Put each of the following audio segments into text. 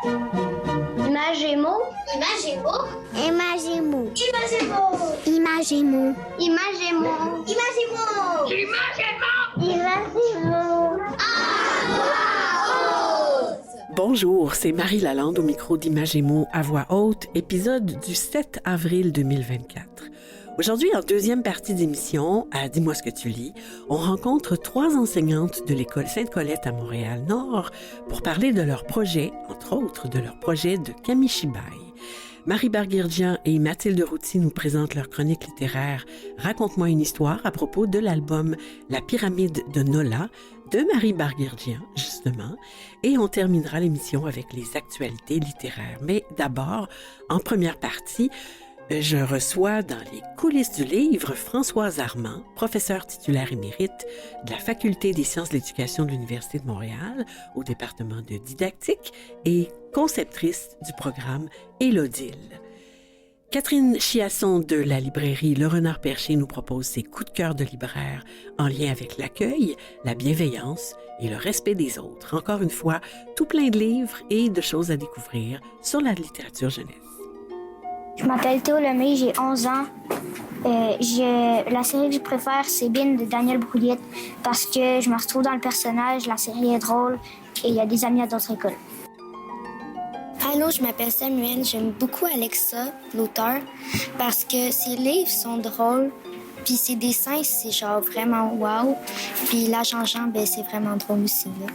Imagemo. Imagemo. Imagemo. Imagemo. Imagemo. Imagemo. Imagemo. Imagemo. Bonjour, c'est Marie Lalande au micro d'Imagemo à voix haute, épisode du 7 avril 2024. Aujourd'hui, en deuxième partie d'émission, à Dis-moi ce que tu lis, on rencontre 3 enseignantes de l'école Sainte-Colette à Montréal-Nord pour parler de leur projet, entre autres de leur projet de Kamishibai. Marie Barguirdian et Mathilde Routy nous présentent leur chronique littéraire « Raconte-moi une histoire » à propos de l'album « La pyramide de Nola » de Marie Barguirdian, justement, et on terminera l'émission avec les actualités littéraires. Mais d'abord, en première partie, je reçois dans les coulisses du livre Françoise Armand, professeure titulaire émérite de la Faculté des sciences de l'éducation de l'Université de Montréal au département de didactique et conceptrice du programme Élodile. Catherine Chiasson de la librairie Le Renard Perché nous propose ses coups de cœur de libraire en lien avec l'accueil, la bienveillance et le respect des autres. Encore une fois, tout plein de livres et de choses à découvrir sur la littérature jeunesse. Je m'appelle Théo Lemay, j'ai 11 ans. La série que je préfère, c'est Bin de Daniel Brouillette parce que je me retrouve dans le personnage, la série est drôle et il y a des amis à d'autres écoles. Allô, je m'appelle Samuel. J'aime beaucoup Alexa, l'auteur, parce que ses livres sont drôles, puis ses dessins, c'est genre vraiment wow. Puis la Jean-Jean, c'est vraiment drôle aussi. Là.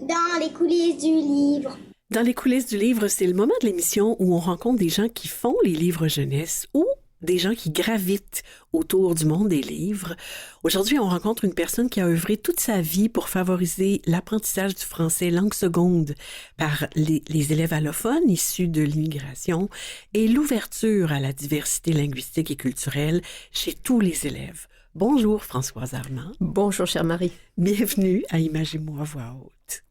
Dans les coulisses du livre. Dans les coulisses du livre, c'est le moment de l'émission où on rencontre des gens qui font les livres jeunesse ou des gens qui gravitent autour du monde des livres. Aujourd'hui, on rencontre une personne qui a œuvré toute sa vie pour favoriser l'apprentissage du français langue seconde par les élèves allophones issus de l'immigration et l'ouverture à la diversité linguistique et culturelle chez tous les élèves. Bonjour Françoise Armand. Bonjour chère Marie. Bienvenue à Imagez-moi à voix haute.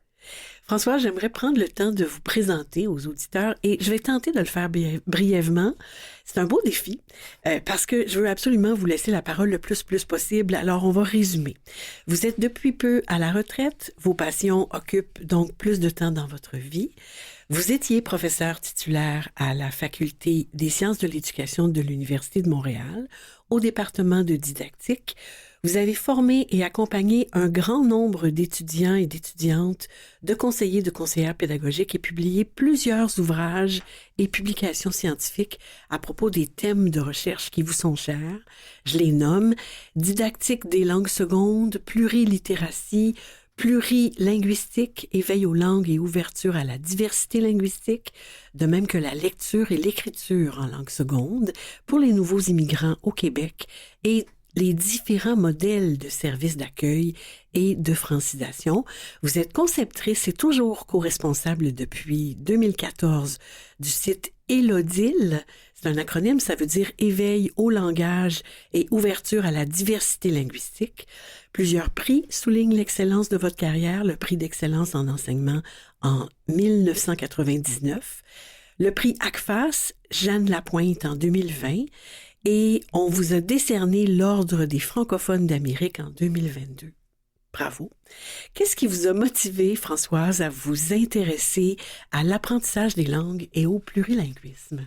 François, j'aimerais prendre le temps de vous présenter aux auditeurs et je vais tenter de le faire brièvement. C'est un beau défi parce que je veux absolument vous laisser la parole le plus possible. Alors, on va résumer. Vous êtes depuis peu à la retraite. Vos passions occupent donc plus de temps dans votre vie. Vous étiez professeur titulaire à la Faculté des sciences de l'éducation de l'Université de Montréal au département de didactique. Vous avez formé et accompagné un grand nombre d'étudiants et d'étudiantes, de conseillers, de conseillères pédagogiques et publié plusieurs ouvrages et publications scientifiques à propos des thèmes de recherche qui vous sont chers. Je les nomme didactique des langues secondes, plurilittératie, plurilinguistique, éveil aux langues et ouverture à la diversité linguistique, de même que la lecture et l'écriture en langue seconde pour les nouveaux immigrants au Québec et les différents modèles de services d'accueil et de francisation. Vous êtes conceptrice et toujours co-responsable depuis 2014 du site Élodile. C'est un acronyme, ça veut dire éveil au langage et ouverture à la diversité linguistique. Plusieurs prix soulignent l'excellence de votre carrière, le prix d'excellence en enseignement en 1999, le prix ACFAS Jeanne Lapointe en 2020, et on vous a décerné l'Ordre des francophones d'Amérique en 2022. Bravo. Qu'est-ce qui vous a motivé, Françoise, à vous intéresser à l'apprentissage des langues et au plurilinguisme?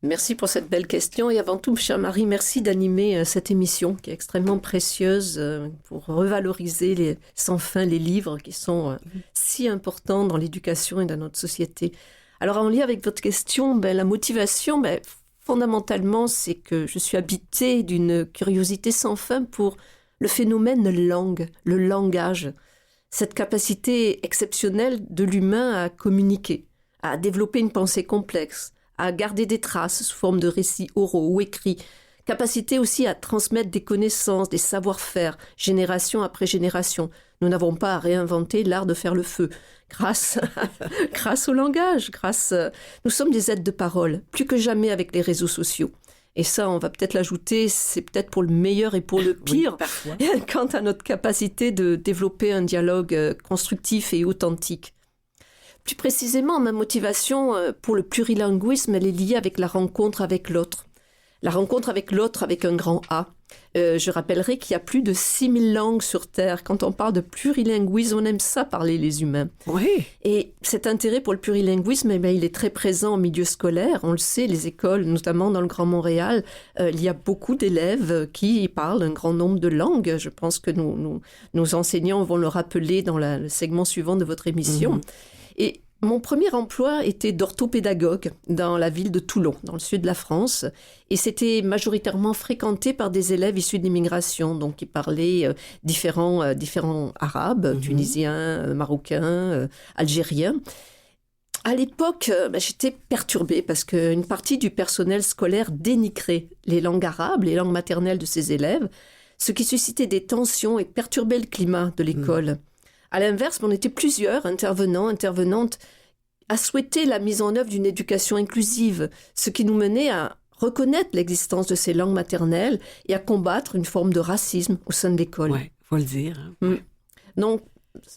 Merci pour cette belle question et avant tout, chère Marie, merci d'animer cette émission qui est extrêmement précieuse pour revaloriser sans fin les livres qui sont si importants dans l'éducation et dans notre société. Alors en lien avec votre question, la motivation, fondamentalement, c'est que je suis habitée d'une curiosité sans fin pour le phénomène langue, le langage, cette capacité exceptionnelle de l'humain à communiquer, à développer une pensée complexe, à garder des traces sous forme de récits oraux ou écrits, capacité aussi à transmettre des connaissances, des savoir-faire, génération après génération. Nous n'avons pas à réinventer l'art de faire le feu. Grâce au langage, nous sommes des êtres de parole, plus que jamais avec les réseaux sociaux. Et ça, on va peut-être l'ajouter, c'est peut-être pour le meilleur et pour le pire, oui, quant à notre capacité de développer un dialogue constructif et authentique. Plus précisément, ma motivation pour le plurilinguisme, elle est liée avec la rencontre avec l'autre. La rencontre avec l'autre avec un grand A. Je rappellerai qu'il y a plus de 6000 langues sur Terre. Quand on parle de plurilinguisme, on aime ça parler les humains. Oui. Et cet intérêt pour le plurilinguisme, il est très présent en milieu scolaire. On le sait, les écoles, notamment dans le Grand Montréal, il y a beaucoup d'élèves qui parlent un grand nombre de langues. Je pense que nos enseignants vont le rappeler dans le segment suivant de votre émission. Et mon premier emploi était d'orthopédagogue dans la ville de Toulon, dans le sud de la France. Et c'était majoritairement fréquenté par des élèves issus de l'immigration, donc qui parlaient différents arabes, tunisiens, marocains, algériens. À l'époque, j'étais perturbée parce qu'une partie du personnel scolaire dénigrait les langues arabes, les langues maternelles de ces élèves, ce qui suscitait des tensions et perturbait le climat de l'école. À l'inverse, on était plusieurs intervenantes à souhaiter la mise en œuvre d'une éducation inclusive, ce qui nous menait à reconnaître l'existence de ces langues maternelles et à combattre une forme de racisme au sein de l'école. Oui, il faut le dire. Hein. Donc,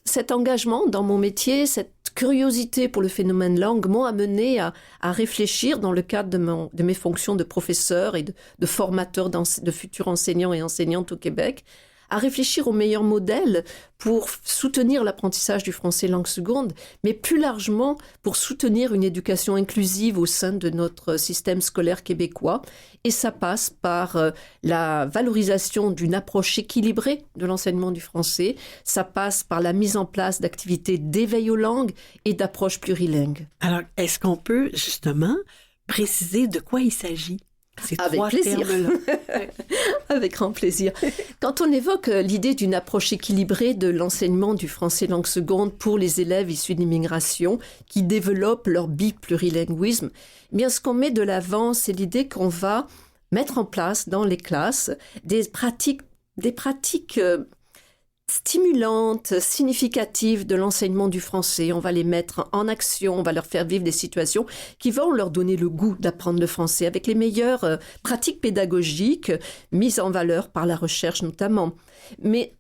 cet engagement dans mon métier, cette curiosité pour le phénomène langue m'ont amené à réfléchir dans le cadre de mes fonctions de professeur et de formateur de futurs enseignants et enseignantes au Québec, à réfléchir aux meilleurs modèles pour soutenir l'apprentissage du français langue seconde, mais plus largement pour soutenir une éducation inclusive au sein de notre système scolaire québécois. Et ça passe par la valorisation d'une approche équilibrée de l'enseignement du français. Ça passe par la mise en place d'activités d'éveil aux langues et d'approches plurilingues. Alors, est-ce qu'on peut justement préciser de quoi il s'agit? Avec plaisir. Avec grand plaisir. Quand on évoque l'idée d'une approche équilibrée de l'enseignement du français langue seconde pour les élèves issus d'immigration qui développent leur biplurilinguisme, bien ce qu'on met de l'avant, c'est l'idée qu'on va mettre en place dans les classes des pratiques stimulantes, significatives de l'enseignement du français. On va les mettre en action, on va leur faire vivre des situations qui vont leur donner le goût d'apprendre le français avec les meilleures pratiques pédagogiques mises en valeur par la recherche notamment. Mais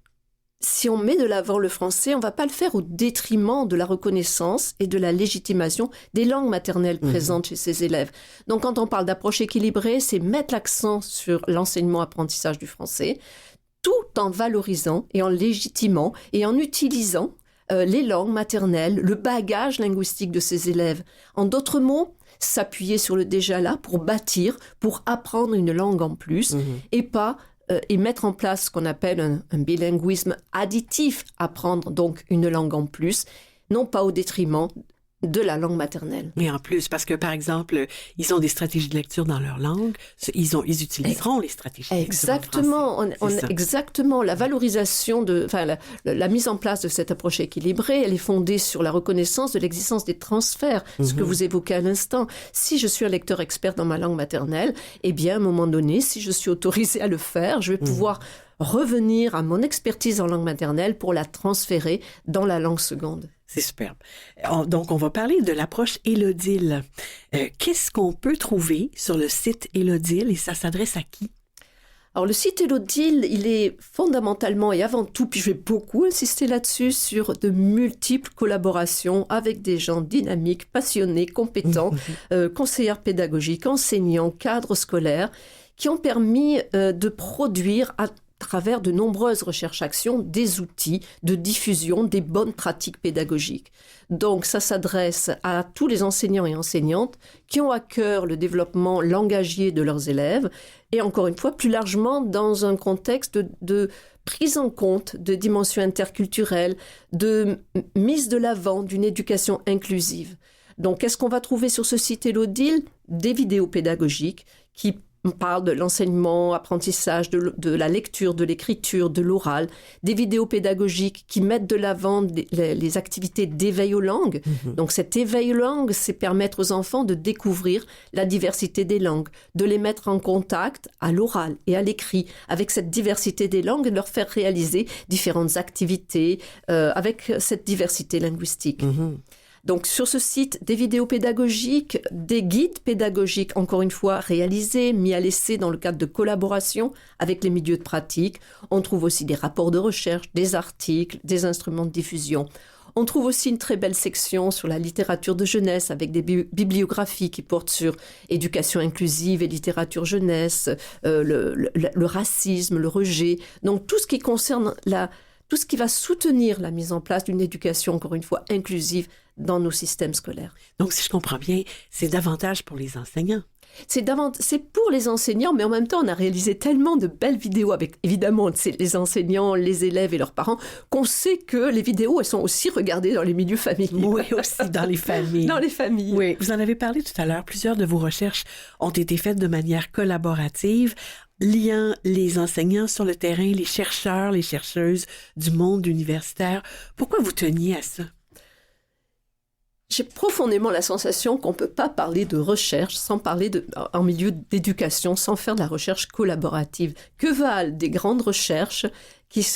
si on met de l'avant le français, on ne va pas le faire au détriment de la reconnaissance et de la légitimation des langues maternelles présentes chez ces élèves. Donc quand on parle d'approche équilibrée, c'est mettre l'accent sur l'enseignement-apprentissage du français, tout en valorisant et en légitimant et en utilisant les langues maternelles, le bagage linguistique de ces élèves. En d'autres mots, s'appuyer sur le déjà là pour bâtir, pour apprendre une langue en plus et mettre en place ce qu'on appelle un bilinguisme additif, apprendre donc une langue en plus, non pas au détriment de la langue maternelle. Mais en plus, parce que, par exemple, ils ont des stratégies de lecture dans leur langue, ils utiliseront les stratégies de lecture en français. Exactement. La valorisation la mise en place de cette approche équilibrée, elle est fondée sur la reconnaissance de l'existence des transferts, ce que vous évoquez à l'instant. Si je suis un lecteur expert dans ma langue maternelle, eh bien, à un moment donné, si je suis autorisée à le faire, je vais pouvoir revenir à mon expertise en langue maternelle pour la transférer dans la langue seconde. C'est superbe. Donc, on va parler de l'approche Élodile. Qu'est-ce qu'on peut trouver sur le site Élodile et ça s'adresse à qui? Alors, le site Élodile, il est fondamentalement et avant tout, puis je vais beaucoup insister là-dessus, sur de multiples collaborations avec des gens dynamiques, passionnés, compétents, conseillères pédagogiques, enseignants, cadres scolaires, qui ont permis de produire à travers de nombreuses recherches-actions, des outils de diffusion des bonnes pratiques pédagogiques. Donc, ça s'adresse à tous les enseignants et enseignantes qui ont à cœur le développement langagier de leurs élèves et encore une fois, plus largement, dans un contexte de prise en compte de dimensions interculturelles, de mise de l'avant d'une éducation inclusive. Donc, qu'est-ce qu'on va trouver sur ce site Élodile? Des vidéos pédagogiques qui on parle de l'enseignement, apprentissage, de la lecture, de l'écriture, de l'oral, des vidéos pédagogiques qui mettent de l'avant les activités d'éveil aux langues. Donc cet éveil aux langues, c'est permettre aux enfants de découvrir la diversité des langues, de les mettre en contact à l'oral et à l'écrit avec cette diversité des langues et de leur faire réaliser différentes activités avec cette diversité linguistique. Donc, sur ce site, des vidéos pédagogiques, des guides pédagogiques, encore une fois, réalisés, mis à l'essai dans le cadre de collaboration avec les milieux de pratique. On trouve aussi des rapports de recherche, des articles, des instruments de diffusion. On trouve aussi une très belle section sur la littérature de jeunesse avec des bibliographies qui portent sur éducation inclusive et littérature jeunesse, le racisme, le rejet. Donc tout ce qui concerne tout ce qui va soutenir la mise en place d'une éducation, encore une fois, inclusive dans nos systèmes scolaires. Donc, si je comprends bien, c'est davantage pour les enseignants. C'est pour les enseignants, mais en même temps, on a réalisé tellement de belles vidéos avec, évidemment, les enseignants, les élèves et leurs parents, qu'on sait que les vidéos, elles sont aussi regardées dans les milieux familiaux. Oui, aussi dans les familles. Dans les familles. Oui, vous en avez parlé tout à l'heure. Plusieurs de vos recherches ont été faites de manière collaborative, liant les enseignants sur le terrain, les chercheurs, les chercheuses du monde universitaire. Pourquoi vous teniez à ça? J'ai profondément la sensation qu'on ne peut pas parler de recherche sans parler en milieu d'éducation, sans faire de la recherche collaborative. Que valent des grandes recherches qui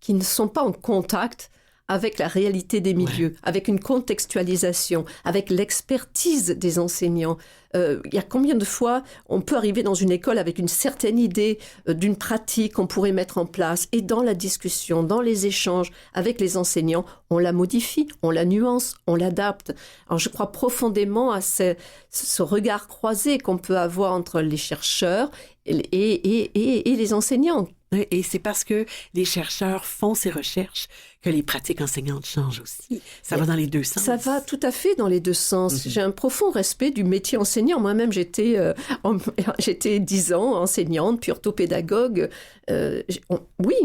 ne sont pas en contact avec la réalité des milieux, avec une contextualisation, avec l'expertise des enseignants. Il y a combien de fois on peut arriver dans une école avec une certaine idée d'une pratique qu'on pourrait mettre en place, et dans la discussion, dans les échanges avec les enseignants, on la modifie, on la nuance, on l'adapte. Alors je crois profondément à ce regard croisé qu'on peut avoir entre les chercheurs et les enseignants. Et c'est parce que les chercheurs font ces recherches que les pratiques enseignantes changent aussi. Ça va dans les deux sens. Ça va tout à fait dans les deux sens. J'ai un profond respect du métier enseignant. Moi-même, j'étais 10 ans enseignante, puis orthopédagogue. Oui,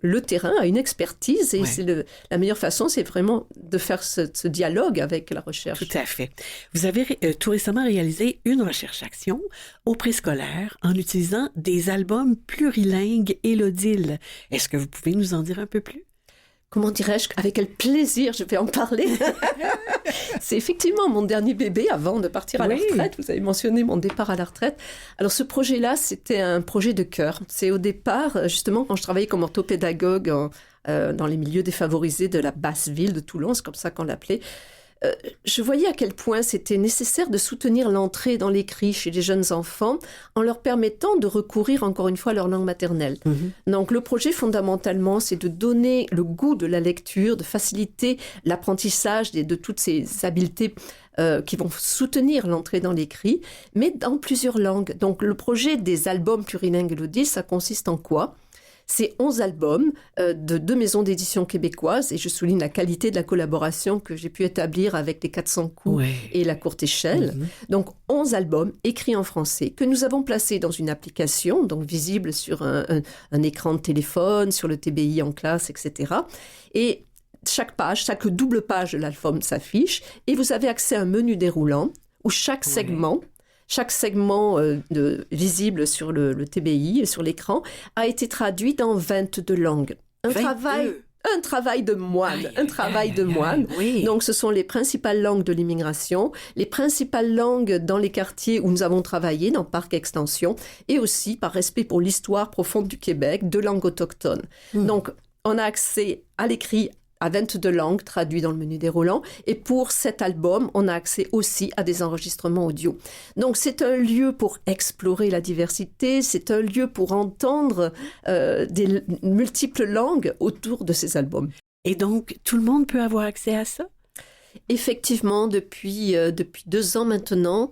le terrain a une expertise et la meilleure façon, c'est vraiment de faire ce dialogue avec la recherche. Tout à fait. Vous avez tout récemment réalisé une recherche-action au préscolaire en utilisant des albums plurilingues Élodile. Est-ce que vous pouvez nous en dire un peu plus? Comment dirais-je, avec quel plaisir je vais en parler. C'est effectivement mon dernier bébé avant de partir à la retraite. Vous avez mentionné mon départ à la retraite. Alors ce projet-là, c'était un projet de cœur. C'est au départ, justement, quand je travaillais comme orthopédagogue dans les milieux défavorisés de la basse ville de Toulon, c'est comme ça qu'on l'appelait. Je voyais à quel point c'était nécessaire de soutenir l'entrée dans l'écrit chez les jeunes enfants en leur permettant de recourir encore une fois à leur langue maternelle. Donc le projet fondamentalement, c'est de donner le goût de la lecture, de faciliter l'apprentissage de toutes ces habiletés qui vont soutenir l'entrée dans l'écrit, mais dans plusieurs langues. Donc le projet des albums plurilingues Élodile, ça consiste en quoi ? C'est 11 albums de 2 maisons d'édition québécoises, et je souligne la qualité de la collaboration que j'ai pu établir avec les 400 coups et la courte échelle. Donc 11 albums écrits en français que nous avons placés dans une application, donc visible sur un écran de téléphone, sur le TBI en classe, etc. Et chaque double page de l'album s'affiche, et vous avez accès à un menu déroulant où chaque segment visible sur le TBI, sur l'écran, a été traduit dans 22 langues. Un travail de moine, Oui. Donc, ce sont les principales langues de l'immigration, les principales langues dans les quartiers où nous avons travaillé, dans Parc Extension, et aussi, par respect pour l'histoire profonde du Québec, de langues autochtones. Donc, on a accès à l'écrit à 22 langues traduites dans le menu déroulant. Et pour cet album, on a accès aussi à des enregistrements audio. Donc, c'est un lieu pour explorer la diversité, c'est un lieu pour entendre des multiples langues autour de ces albums. Et donc, tout le monde peut avoir accès à ça? Effectivement, depuis 2 ans maintenant,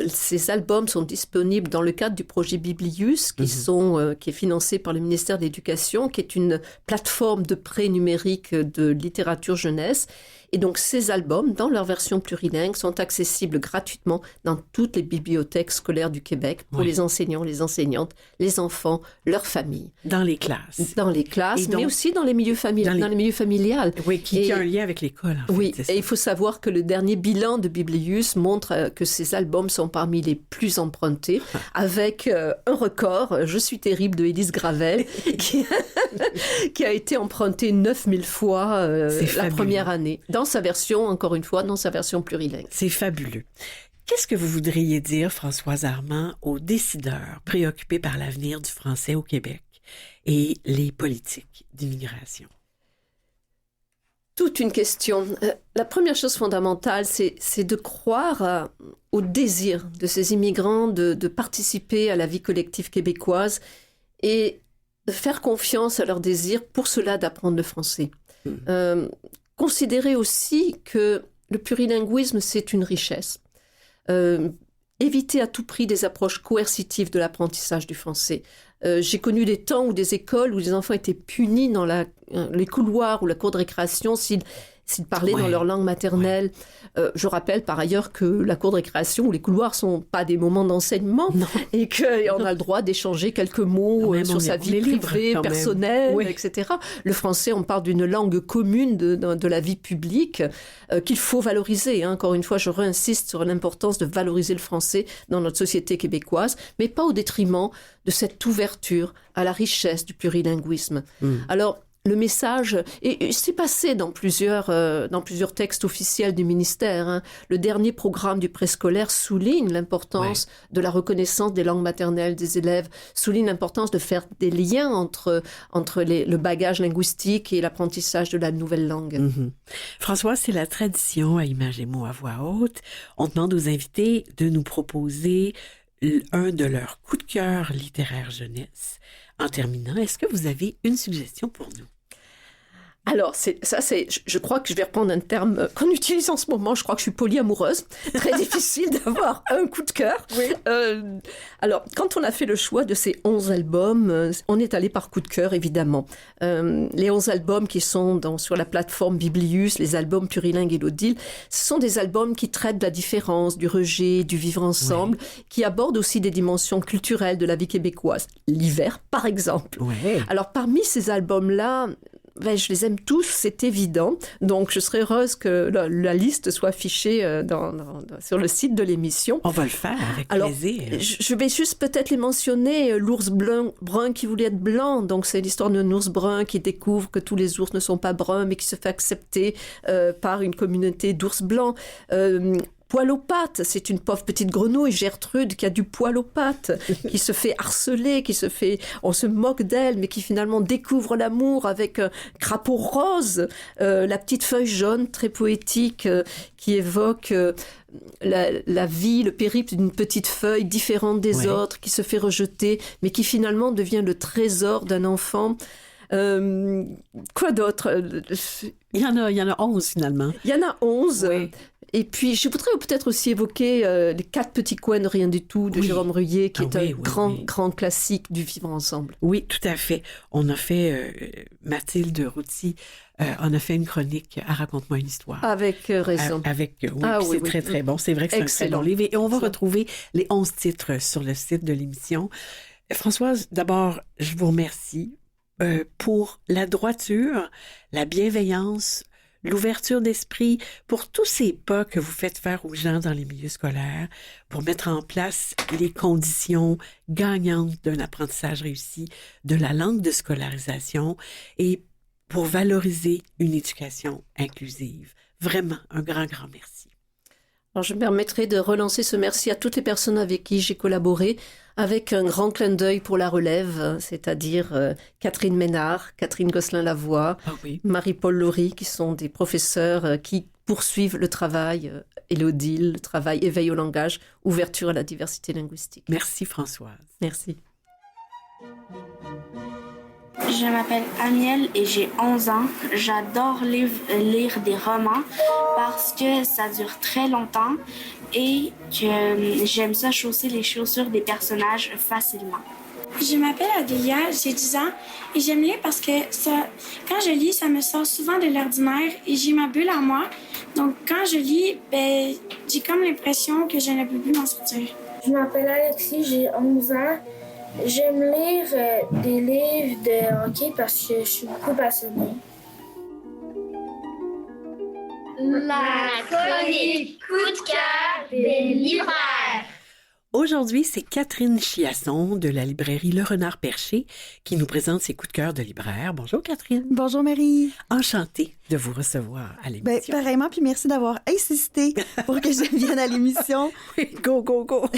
ces albums sont disponibles dans le cadre du projet Biblius, qui est financé par le ministère de l'Éducation, qui est une plateforme de prêt numérique de littérature jeunesse. Et donc, ces albums, dans leur version plurilingue, sont accessibles gratuitement dans toutes les bibliothèques scolaires du Québec pour les enseignants, les enseignantes, les enfants, leurs familles. Dans les classes. Dans les classes, mais aussi dans les milieux familiales. Oui, qui a un lien avec l'école. En fait, et il faut savoir que le dernier bilan de Biblius montre que ces albums sont parmi les plus empruntés, avec un record, Je suis terrible, de Élise Gravel, qui a été emprunté 9000 fois la première année. Dans sa version, encore une fois, dans sa version plurilingue. C'est fabuleux. Qu'est-ce que vous voudriez dire, Françoise Armand, aux décideurs préoccupés par l'avenir du français au Québec et les politiques d'immigration? Toute une question. La première chose fondamentale, c'est de croire au désir de ces immigrants de participer à la vie collective québécoise et de faire confiance à leur désir, pour cela, d'apprendre le français. considérer aussi que le plurilinguisme, c'est une richesse. Éviter à tout prix des approches coercitives de l'apprentissage du français. J'ai connu des temps où des écoles où les enfants étaient punis dans les couloirs ou la cour de récréation s'ils parlaient dans leur langue maternelle. Je rappelle par ailleurs que la cour de récréation ou les couloirs ne sont pas des moments d'enseignement et qu'on a le droit d'échanger quelques mots sur sa vie privée, personnelle, etc. Le français, on parle d'une langue commune de la vie publique qu'il faut valoriser. Hein. Encore une fois, je réinsiste sur l'importance de valoriser le français dans notre société québécoise, mais pas au détriment de cette ouverture à la richesse du plurilinguisme. Alors, le message, et c'est passé dans plusieurs textes officiels du ministère. Hein. Le dernier programme du préscolaire souligne l'importance de la reconnaissance des langues maternelles des élèves, souligne l'importance de faire des liens entre le bagage linguistique et l'apprentissage de la nouvelle langue. Mm-hmm. François, c'est la tradition à Images et mots à voix haute. On demande aux invités de nous proposer un de leurs coups de cœur littéraires jeunesse. En terminant, est-ce que vous avez une suggestion pour nous? Alors, je crois que je vais reprendre un terme qu'on utilise en ce moment. Je crois que je suis polyamoureuse. Très difficile d'avoir un coup de cœur. Oui. Alors, quand on a fait le choix de ces 11 albums, on est allé par coup de cœur, évidemment. Les 11 albums qui sont sur la plateforme Biblius, les albums Plurilingue et Odile, ce sont des albums qui traitent de la différence, du rejet, du vivre ensemble, qui abordent aussi des dimensions culturelles de la vie québécoise. L'hiver, par exemple. Ouais. Alors, parmi ces albums-là, je les aime tous, c'est évident. Donc, je serais heureuse que la liste soit affichée sur le site de l'émission. On va le faire avec plaisir. Je vais juste peut-être les mentionner. L'ours brun qui voulait être blanc. Donc, c'est l'histoire d'un ours brun qui découvre que tous les ours ne sont pas bruns, mais qui se fait accepter par une communauté d'ours blancs. Poil aux pattes, c'est une pauvre petite grenouille, Gertrude, qui a du poil aux pattes, qui se fait harceler, on se moque d'elle, mais qui finalement découvre l'amour avec un crapaud rose, la petite feuille jaune, très poétique, qui évoque la vie, le périple d'une petite feuille différente des autres, qui se fait rejeter, mais qui finalement devient le trésor d'un enfant. Quoi d'autre? Il y en a 11 finalement. Il y en a 11. Oui. Et puis, je voudrais peut-être aussi évoquer les 4 petits coins de rien du tout de Jérôme Ruyer, qui est un grand classique du vivre ensemble. Oui, tout à fait. On a fait, Mathilde Routy, on a fait une chronique à Raconte-moi une histoire. Avec raison. C'est très, très bon. C'est vrai que c'est un très bon livre. Et on va retrouver les 11 titres sur le site de l'émission. Françoise, d'abord, je vous remercie pour la droiture, la bienveillance, l'ouverture d'esprit, pour tous ces pas que vous faites faire aux gens dans les milieux scolaires, pour mettre en place les conditions gagnantes d'un apprentissage réussi, de la langue de scolarisation et pour valoriser une éducation inclusive. Vraiment, un grand, grand merci. Alors, je me permettrai de relancer ce merci à toutes les personnes avec qui j'ai collaboré, avec un grand clin d'œil pour la relève, c'est-à-dire Catherine Ménard, Catherine Gosselin-Lavoie, Marie-Paul Laurie, qui sont des professeurs qui poursuivent le travail Élodile, le travail éveil au langage, ouverture à la diversité linguistique. Merci Françoise. Merci. Je m'appelle Aniel et j'ai 11 ans. J'adore lire des romans parce que ça dure très longtemps et que j'aime ça chausser les chaussures des personnages facilement. Je m'appelle Adélia, j'ai 10 ans et j'aime lire parce que quand je lis, ça me sort souvent de l'ordinaire et j'ai ma bulle à moi. Donc quand je lis, j'ai comme l'impression que je ne peux plus m'en sortir. Je m'appelle Alexis, j'ai 11 ans. J'aime lire des livres de hockey parce que je suis beaucoup passionnée. La chronique coup de cœur des libraires. Aujourd'hui, c'est Catherine Chiasson de la librairie Le Renard Perché qui nous présente ses coups de cœur de libraire. Bonjour Catherine. Bonjour Marie. Enchantée de vous recevoir à l'émission. Pareillement, puis merci d'avoir insisté pour que je vienne à l'émission. Oui, go, go, go.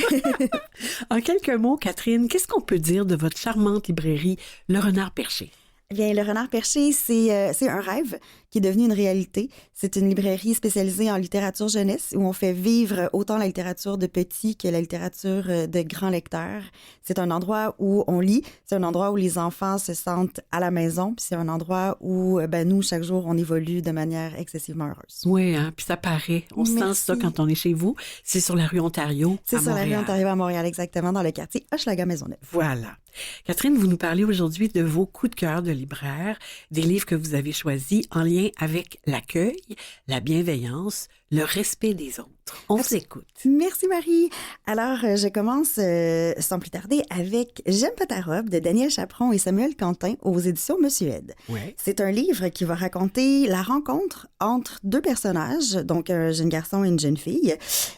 En quelques mots, Catherine, qu'est-ce qu'on peut dire de votre charmante librairie Le Renard Perché? Bien, Le Renard Perché, c'est un rêve qui est devenue une réalité. C'est une librairie spécialisée en littérature jeunesse où on fait vivre autant la littérature de petits que la littérature de grands lecteurs. C'est un endroit où on lit, c'est un endroit où les enfants se sentent à la maison, puis c'est un endroit où nous, chaque jour, on évolue de manière excessivement heureuse. Oui, hein, puis ça paraît. On sent ça quand on est chez vous. C'est sur la rue Ontario C'est à sur Montréal. la rue Ontario à Montréal, exactement, dans le quartier Hochelaga-Maisonneuve. Voilà. Catherine, vous nous parlez aujourd'hui de vos coups de cœur de libraire, des livres que vous avez choisis en lien avec l'accueil, la bienveillance, le respect des autres. On vous écoute. Merci Marie. Alors, je commence sans plus tarder avec J'aime pas ta robe de Daniel Chaperon et Samuel Quentin aux éditions Monsieur Ed. Ouais. C'est un livre qui va raconter la rencontre entre deux personnages, donc un jeune garçon et une jeune fille,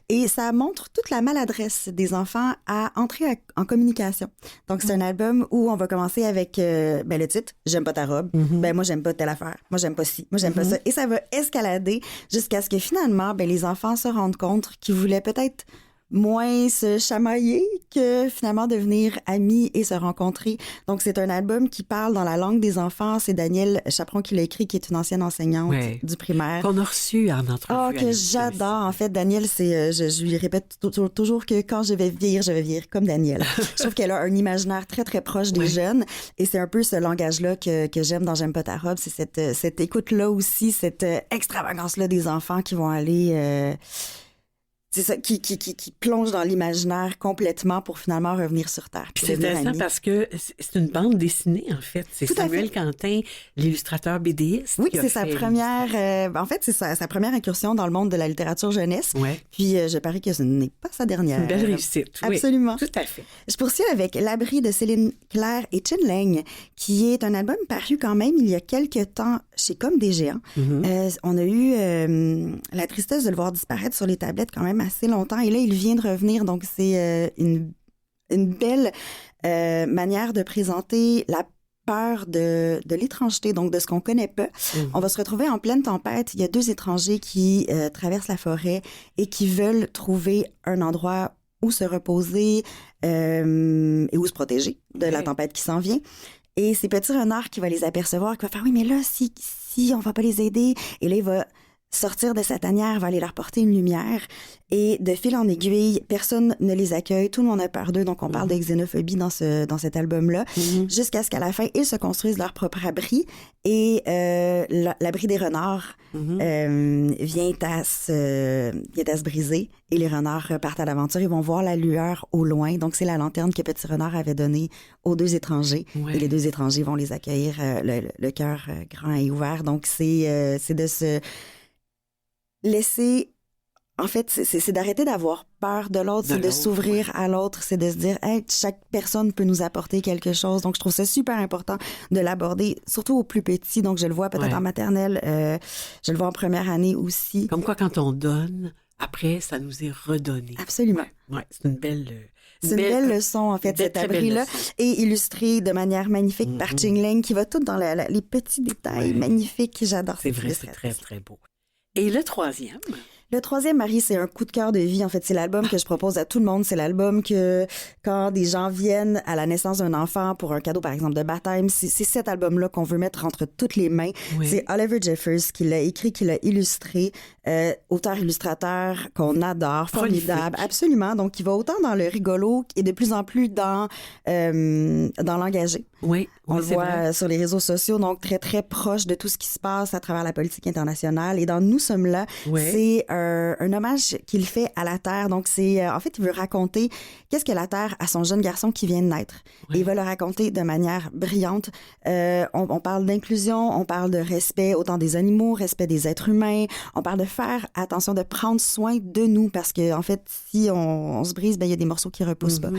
et ça montre toute la maladresse des enfants à entrer en communication. Donc, c'est un album où on va commencer avec le titre « J'aime pas ta robe moi, j'aime pas telle affaire. Moi, j'aime pas ci. Moi, j'aime pas ça. » Et ça va escalader jusqu'à ce que finalement, les enfants se rendent compte qu'ils voulaient peut-être moins se chamailler que finalement devenir amis et se rencontrer. Donc, c'est un album qui parle dans la langue des enfants. C'est Daniel Chaperon qui l'a écrit, qui est une ancienne enseignante du primaire. Qu'on a reçu en entrevue. Que j'adore. En fait, Daniel, je lui répète toujours que quand je vais vieillir comme Daniel. Je trouve qu'elle a un imaginaire très, très proche des jeunes. Et c'est un peu ce langage-là que j'aime dans J'aime pas ta robe. C'est cette écoute-là aussi, cette extravagance-là des enfants qui vont aller... c'est ça, qui plonge dans l'imaginaire complètement pour finalement revenir sur Terre. C'est intéressant parce que c'est une bande dessinée, en fait. C'est Samuel Quentin, l'illustrateur BDiste. Oui, c'est sa première... en fait, c'est sa première incursion dans le monde de la littérature jeunesse. Ouais. Puis, je parie que ce n'est pas sa dernière. C'est une belle réussite. Absolument. Oui, tout à fait. Je poursuis avec L'abri de Céline Claire et Chin Leng, qui est un album paru quand même il y a quelques temps chez Comme des géants. On a eu la tristesse de le voir disparaître sur les tablettes quand même assez longtemps. Et là, il vient de revenir. Donc, c'est une belle manière de présenter la peur de l'étrangeté, donc de ce qu'on connaît pas. On va se retrouver en pleine tempête. Il y a deux étrangers qui traversent la forêt et qui veulent trouver un endroit où se reposer et où se protéger de la tempête qui s'en vient. Et c'est Petit Renard qui va les apercevoir, qui va faire « Oui, mais là, si on va pas les aider. » Et là, il va sortir de sa tanière, va aller leur porter une lumière. Et de fil en aiguille, personne ne les accueille. Tout le monde a peur d'eux. Donc, on parle de xénophobie dans cet album-là. Jusqu'à ce qu'à la fin, ils se construisent leur propre abri. Et l'abri des renards vient à se briser. Et les renards repartent à l'aventure. Ils vont voir la lueur au loin. Donc, c'est la lanterne que Petit Renard avait donnée aux deux étrangers. Et les deux étrangers vont les accueillir le cœur grand et ouvert. Donc, c'est de se laisser... En fait, c'est d'arrêter d'avoir peur de l'autre, c'est de s'ouvrir à l'autre, c'est de se dire hey, chaque personne peut nous apporter quelque chose. Donc, je trouve ça super important de l'aborder, surtout aux plus petits. Donc, je le vois peut-être en maternelle, je le vois en première année aussi. Comme quoi, quand on donne, après, ça nous est redonné. Absolument. Ouais, c'est une belle... C'est une belle leçon, en fait, cet abri-là. Et illustré de manière magnifique par Chin Leng, qui va tout dans les petits détails magnifiques. J'adore ça. C'est vrai, c'est très, très beau. Et le troisième? Le troisième, Marie, c'est un coup de cœur de vie. En fait, c'est l'album que je propose à tout le monde. C'est l'album que, quand des gens viennent à la naissance d'un enfant pour un cadeau, par exemple, de baptême, c'est cet album-là qu'on veut mettre entre toutes les mains. C'est Oliver Jeffers qui l'a écrit, qui l'a illustré. Auteur-illustrateur qu'on adore, formidable. Absolument. Donc, il va autant dans le rigolo et de plus en plus dans l'engagé. Oui, on le voit vrai. Sur les réseaux sociaux, donc très, très proche de tout ce qui se passe à travers la politique internationale. Et dans Nous sommes là, c'est un hommage qu'il fait à la Terre. Donc, en fait, il veut raconter qu'est-ce que la Terre a son jeune garçon qui vient de naître. Et il va le raconter de manière brillante. On parle d'inclusion, on parle de respect autant des animaux, respect des êtres humains. On parle de faire attention, de prendre soin de nous parce que, en fait, si on se brise, il y a des morceaux qui repoussent pas.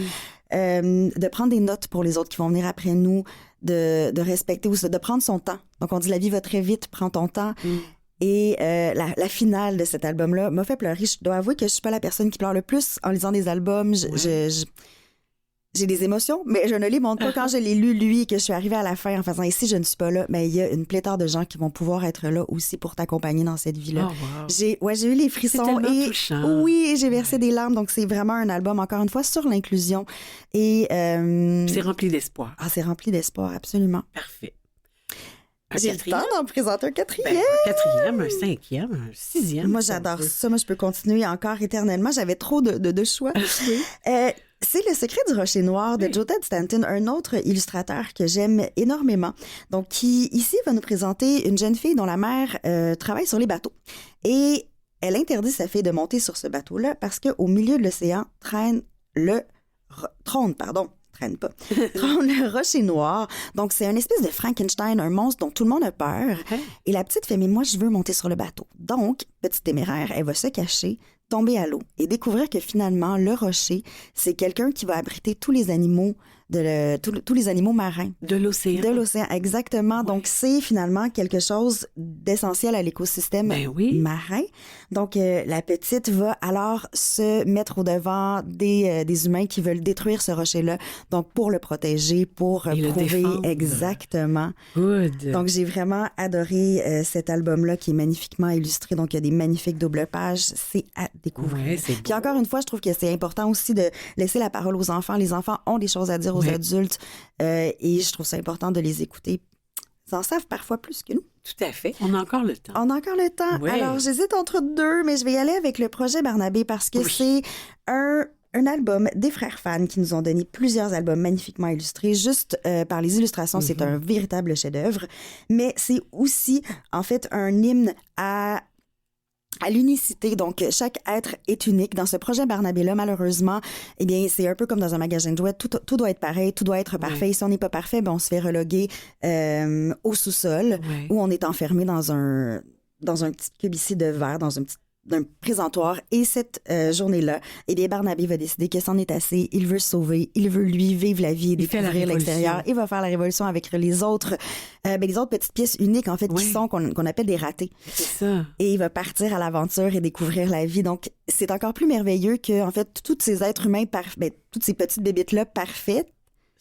De prendre des notes pour les autres qui vont venir après nous, de respecter ou de prendre son temps. Donc, on dit la vie va très vite, prends ton temps. Et la finale de cet album-là m'a fait pleurer. Je dois avouer que je suis pas la personne qui pleure le plus en lisant des albums. J'ai des émotions, mais je ne les montre pas quand je l'ai lu, lui, et que je suis arrivée à la fin en faisant « Ici, je ne suis pas là », mais il y a une pléthore de gens qui vont pouvoir être là aussi pour t'accompagner dans cette vie-là. J'ai eu les frissons et touchant. Oui, et j'ai versé des larmes. Donc, c'est vraiment un album, encore une fois, sur l'inclusion. Et c'est rempli d'espoir. C'est rempli d'espoir, absolument. Parfait. J'ai le temps d'en présenter un quatrième. Un quatrième, un cinquième, un sixième. Moi, j'adore ça. Moi, je peux continuer encore éternellement. J'avais trop de choix. Oui. C'est Le secret du rocher noir de Joseph Stanton, un autre illustrateur que j'aime énormément. Donc, qui, ici, va nous présenter une jeune fille dont la mère travaille sur les bateaux. Et elle interdit sa fille de monter sur ce bateau-là parce qu'au milieu de l'océan trône le rocher noir. Donc, c'est une espèce de Frankenstein, un monstre dont tout le monde a peur. Et la petite fait, mais moi, je veux monter sur le bateau. Donc, petite téméraire, elle va se cacher, tomber à l'eau et découvrir que finalement, le rocher, c'est quelqu'un qui va abriter tous les animaux tous les animaux marins. De l'océan. De l'océan, exactement. Ouais. Donc, c'est finalement quelque chose d'essentiel à l'écosystème marin. Donc, la petite va alors se mettre au devant des humains qui veulent détruire ce rocher-là. Donc, pour le protéger, pour prouver exactement. Good. Donc, j'ai vraiment adoré cet album-là qui est magnifiquement illustré. Donc, il y a des magnifiques doubles pages. C'est à découvrir. Ouais, c'est beau. Puis encore une fois, je trouve que c'est important aussi de laisser la parole aux enfants. Les enfants ont des choses à dire aux adultes et je trouve ça important de les écouter. Ils en savent parfois plus que nous. Tout à fait. On a encore le temps. On a encore le temps. Ouais. Alors, j'hésite entre deux, mais je vais y aller avec le projet Barnabé parce que c'est un album des frères Fan qui nous ont donné plusieurs albums magnifiquement illustrés. Juste par les illustrations, c'est un véritable chef-d'œuvre. Mais c'est aussi, en fait, un hymne à l'unicité. Donc, chaque être est unique. Dans ce projet Barnabé-là, malheureusement, eh bien, c'est un peu comme dans un magasin de jouets. Tout doit être pareil, tout doit être parfait. Si on n'est pas parfait, ben, on se fait reloguer au sous-sol où on est enfermé dans un petit cube ici de verre, dans d'un présentoir. Et cette journée-là, eh bien, Barnabé va décider que c'en est assez. Il veut se sauver. Il veut, lui, vivre la vie et découvrir l'extérieur. Il va faire la révolution avec les autres petites pièces uniques, en fait, qui sont, qu'on appelle des ratés. C'est ça. Et il va partir à l'aventure et découvrir la vie. Donc, c'est encore plus merveilleux que, en fait, tous ces êtres humains toutes ces petites bébites-là parfaites.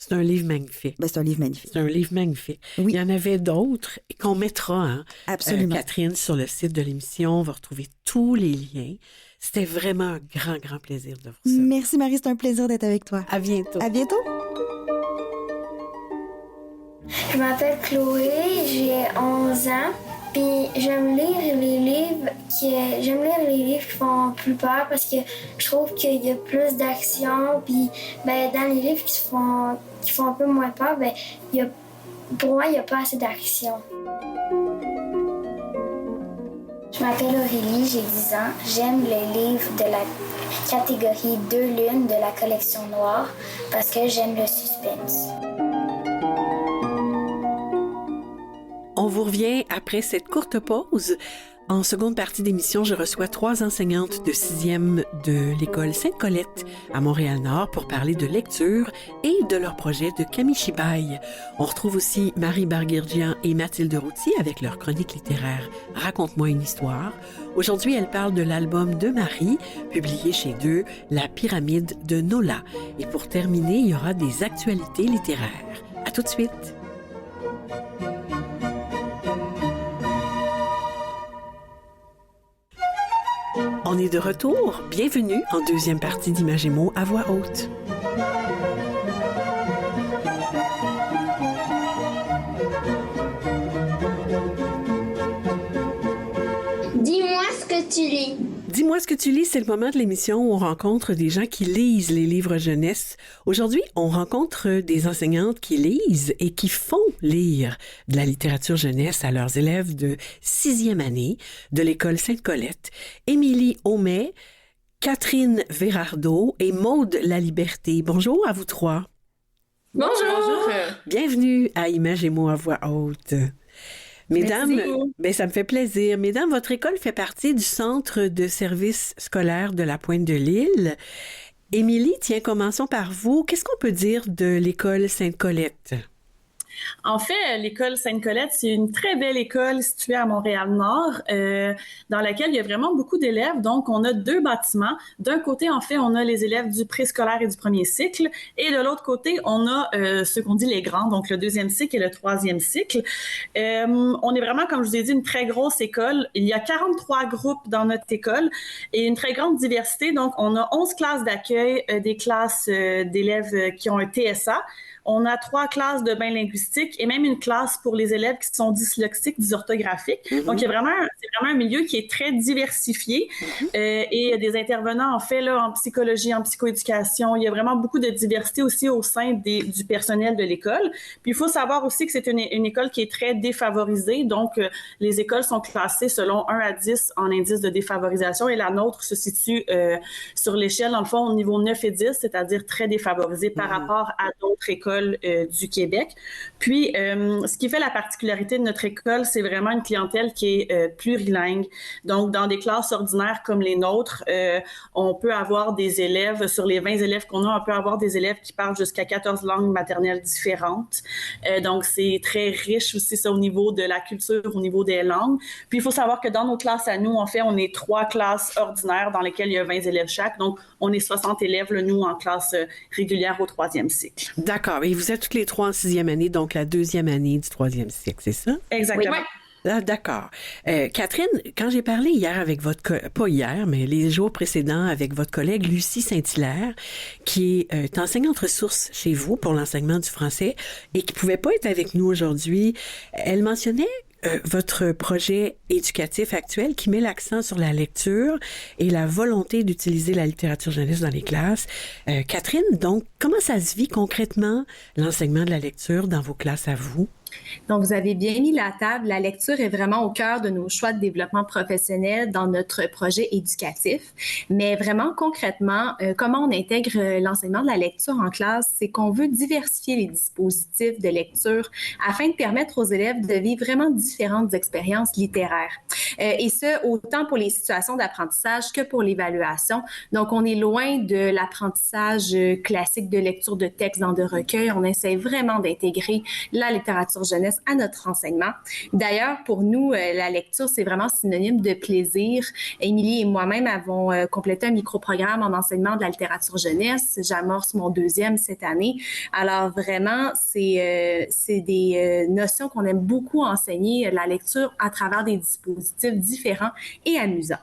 C'est un livre magnifique. Ben, c'est un livre magnifique. C'est un livre magnifique. Oui. Il y en avait d'autres qu'on mettra, Absolument. Catherine, sur le site de l'émission. On va retrouver tous les liens. C'était vraiment un grand, grand plaisir de vous ça. Merci Marie, c'est un plaisir d'être avec toi. À bientôt. À bientôt. Je m'appelle Chloé, j'ai 11 ans. Puis j'aime lire les livres qui font plus peur parce que je trouve qu'il y a plus d'action. Puis dans les livres qui font un peu moins peur, pour moi, il n'y a pas assez d'action. Je m'appelle Aurélie, j'ai 10 ans. J'aime les livres de la catégorie 2 lunes de la collection noire parce que j'aime le suspense. On vous revient après cette courte pause. En seconde partie d'émission, je reçois 3 enseignantes de 6e de l'école Sainte-Colette à Montréal-Nord pour parler de lecture et de leur projet de Kamishibai. On retrouve aussi Marie Barguirgian et Mathilde Routier avec leur chronique littéraire « Raconte-moi une histoire ». Aujourd'hui, elles parlent de l'album de Marie, publié chez eux, La pyramide de Nola. Et pour terminer, il y aura des actualités littéraires. À tout de suite. On est de retour. Bienvenue en deuxième partie d'Images et mots à voix haute. Dis-moi ce que tu lis. Dis-moi ce que tu lis, c'est le moment de l'émission où on rencontre des gens qui lisent les livres jeunesse. Aujourd'hui, on rencontre des enseignantes qui lisent et qui font lire de la littérature jeunesse à leurs élèves de 6e année de l'école Sainte-Colette. Émilie Aumet, Catherine Vérardeau et Maude Laliberté. Bonjour à vous trois. Bonjour. Bienvenue à Images et mots à voix haute. Mesdames, ça me fait plaisir. Mesdames, votre école fait partie du Centre de services scolaires de la Pointe-de-l'Île. Émilie, tiens, commençons par vous. Qu'est-ce qu'on peut dire de l'école Sainte-Colette? En fait, l'école Sainte-Colette, c'est une très belle école située à Montréal-Nord, dans laquelle il y a vraiment beaucoup d'élèves. Donc, on a 2 bâtiments. D'un côté, en fait, on a les élèves du préscolaire et du premier cycle. Et de l'autre côté, on a ce qu'on dit les grands, donc le 2e cycle et le 3e cycle. On est vraiment, comme je vous ai dit, une très grosse école. Il y a 43 groupes dans notre école et une très grande diversité. Donc, on a 11 classes d'accueil, des classes d'élèves qui ont un TSA. on a 3 classes de bain linguistique et même une classe pour les élèves qui sont dyslexiques, dysorthographiques. Donc, c'est vraiment un milieu qui est très diversifié et il y a des intervenants, en fait, là, en psychologie, en psychoéducation. Il y a vraiment beaucoup de diversité aussi au sein du personnel de l'école. Puis, il faut savoir aussi que c'est une école qui est très défavorisée. Donc, les écoles sont classées selon 1 à 10 en indice de défavorisation et la nôtre se situe sur l'échelle, dans le fond, au niveau 9 et 10, c'est-à-dire très défavorisée par rapport à d'autres écoles du Québec. Puis, ce qui fait la particularité de notre école, c'est vraiment une clientèle qui est plurilingue. Donc, dans des classes ordinaires comme les nôtres, on peut avoir des élèves, sur les 20 élèves qu'on a, on peut avoir des élèves qui parlent jusqu'à 14 langues maternelles différentes. Donc, c'est très riche aussi, ça, au niveau de la culture, au niveau des langues. Puis, il faut savoir que dans nos classes à nous, en fait, on est 3 classes ordinaires dans lesquelles il y a 20 élèves chaque. Donc, on est 60 élèves, là, nous, en classe régulière au 3e cycle. D'accord. Et vous êtes toutes les 3 en 6e année, donc la 2e année du 3e cycle, c'est ça? Exactement. Oui. Ah, d'accord. Catherine, quand j'ai parlé hier avec pas hier, mais les jours précédents avec votre collègue Lucie Saint-Hilaire, qui est enseignante ressource chez vous pour l'enseignement du français et qui pouvait pas être avec nous aujourd'hui, elle mentionnait votre projet éducatif actuel qui met l'accent sur la lecture et la volonté d'utiliser la littérature jeunesse dans les classes. Catherine, donc, comment ça se vit concrètement, l'enseignement de la lecture dans vos classes à vous? Donc, vous avez bien mis la table. La lecture est vraiment au cœur de nos choix de développement professionnel dans notre projet éducatif. Mais vraiment, concrètement, comment on intègre l'enseignement de la lecture en classe, c'est qu'on veut diversifier les dispositifs de lecture afin de permettre aux élèves de vivre vraiment différentes expériences littéraires. Et ce, autant pour les situations d'apprentissage que pour l'évaluation. Donc, on est loin de l'apprentissage classique de lecture de textes dans de recueils. On essaie vraiment d'intégrer la littérature jeunesse à notre enseignement. D'ailleurs, pour nous, la lecture, c'est vraiment synonyme de plaisir. Émilie et moi-même avons complété un micro-programme en enseignement de la littérature jeunesse. J'amorce mon 2e cette année. Alors vraiment, c'est des notions qu'on aime beaucoup enseigner, la lecture à travers des dispositifs différents et amusants.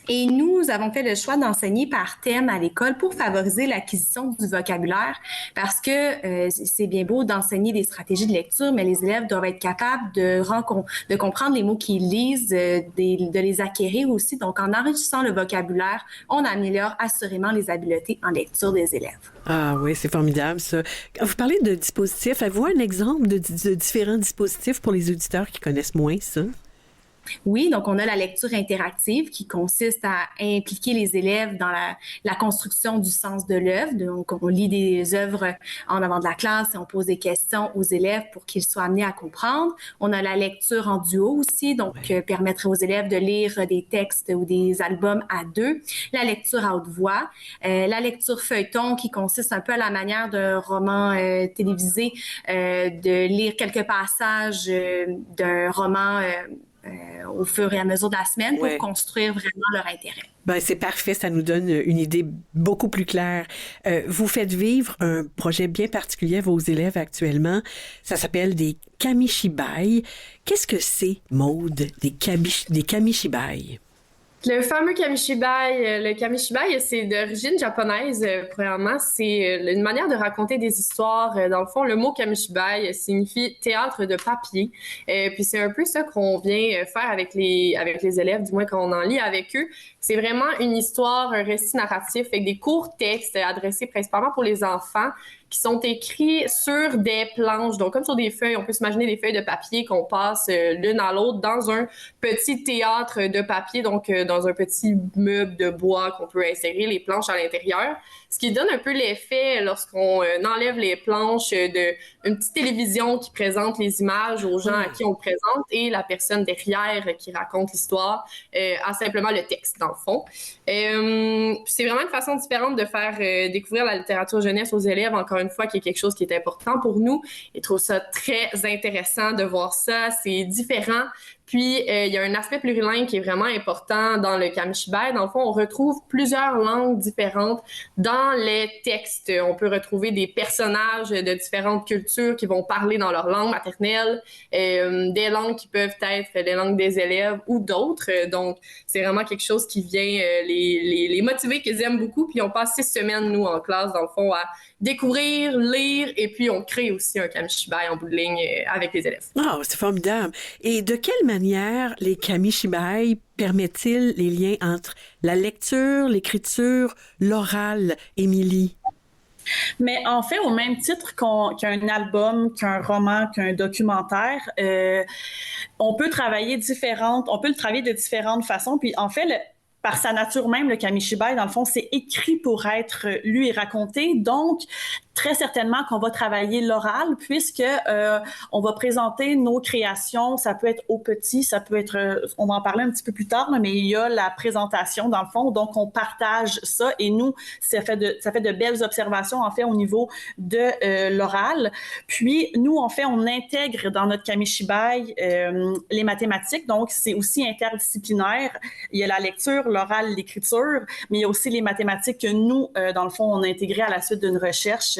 Et nous avons fait le choix d'enseigner par thème à l'école pour favoriser l'acquisition du vocabulaire parce que c'est bien beau d'enseigner des stratégies de lecture, mais les élèves doivent être capables de comprendre les mots qu'ils lisent, de les acquérir aussi. Donc, en enrichissant le vocabulaire, on améliore assurément les habiletés en lecture des élèves. Ah oui, c'est formidable ça. Vous parlez de dispositifs. Avez-vous un exemple de différents dispositifs pour les auditeurs qui connaissent moins ça? Oui, donc on a la lecture interactive qui consiste à impliquer les élèves dans la construction du sens de l'œuvre. Donc, on lit des œuvres en avant de la classe et on pose des questions aux élèves pour qu'ils soient amenés à comprendre. On a la lecture en duo aussi, donc permettrait aux élèves de lire des textes ou des albums à 2. La lecture à haute voix. La lecture feuilleton qui consiste un peu à la manière d'un roman télévisé, de lire quelques passages d'un roman au fur et à mesure de la semaine pour construire vraiment leur intérêt. Ben, c'est parfait, ça nous donne une idée beaucoup plus claire. Vous faites vivre un projet bien particulier à vos élèves actuellement. Ça s'appelle des kamishibai. Qu'est-ce que c'est, Maude, des kamishibai? Le fameux kamishibai, c'est d'origine japonaise, premièrement. C'est une manière de raconter des histoires. Dans le fond, le mot kamishibai signifie théâtre de papier. Puis c'est un peu ça qu'on vient faire avec les élèves, du moins quand on en lit avec eux. C'est vraiment une histoire, un récit narratif avec des courts textes adressés principalement pour les enfants qui sont écrits sur des planches, donc comme sur des feuilles. On peut s'imaginer des feuilles de papier qu'on passe l'une à l'autre dans un petit théâtre de papier, donc dans un petit meuble de bois qu'on peut insérer les planches à l'intérieur. Ce qui donne un peu l'effet, lorsqu'on enlève les planches, d'une petite télévision qui présente les images aux gens à qui on le présente et la personne derrière qui raconte l'histoire a simplement le texte, dans le fond. C'est vraiment une façon différente de faire découvrir la littérature jeunesse aux élèves, encore une fois, qui est quelque chose qui est important pour nous. Ils trouvent ça très intéressant de voir ça. C'est différent. Puis, il y a un aspect plurilingue qui est vraiment important dans le Kamishibai. Dans le fond, on retrouve plusieurs langues différentes dans les textes. On peut retrouver des personnages de différentes cultures qui vont parler dans leur langue maternelle, des langues qui peuvent être les langues des élèves ou d'autres. Donc, c'est vraiment quelque chose qui vient les motiver, qu'ils aiment beaucoup. Puis, on passe 6 semaines, nous, en classe, dans le fond, à découvrir, lire, et puis on crée aussi un Kamishibai en bout de ligne avec les élèves. Ah, c'est formidable. Et de quelle manière les Kamishibai permettent-ils les liens entre la lecture, l'écriture, l'oral, Émilie? Mais en fait, au même titre qu'un album, qu'un roman, qu'un documentaire, on peut le travailler de différentes façons. Puis en fait, par sa nature même, le Kamishibai, dans le fond, c'est écrit pour être lu et raconté. Donc, très certainement qu'on va travailler l'oral puisque on va présenter nos créations. Ça peut être au petit, ça peut être, on va en parler un petit peu plus tard, mais il y a la présentation dans le fond. Donc, on partage ça et nous, ça fait de belles observations en fait au niveau de l'oral. Puis, nous, en fait, on intègre dans notre Kamishibai les mathématiques. Donc, c'est aussi interdisciplinaire. Il y a la lecture, l'oral, l'écriture, mais il y a aussi les mathématiques que nous, dans le fond, on a intégré à la suite d'une recherche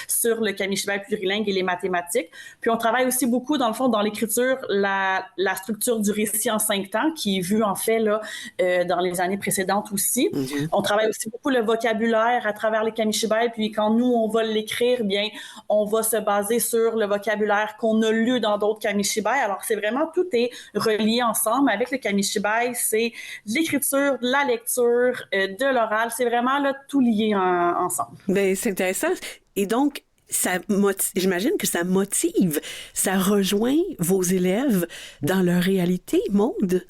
sur le Kamishibai plurilingue et les mathématiques. Puis on travaille aussi beaucoup, dans le fond, dans l'écriture, la structure du récit en 5 temps, qui est vue, en fait, là, dans les années précédentes aussi. Mm-hmm. On travaille aussi beaucoup le vocabulaire à travers les Kamishibai, puis quand nous, on va l'écrire, bien, on va se baser sur le vocabulaire qu'on a lu dans d'autres Kamishibai. Alors, c'est vraiment, tout est relié ensemble. Avec le Kamishibai, c'est de l'écriture, de la lecture, de l'oral. C'est vraiment, là, tout lié ensemble. Bien, c'est intéressant. Et donc, j'imagine que ça motive, ça rejoint vos élèves dans leur réalité, Maude?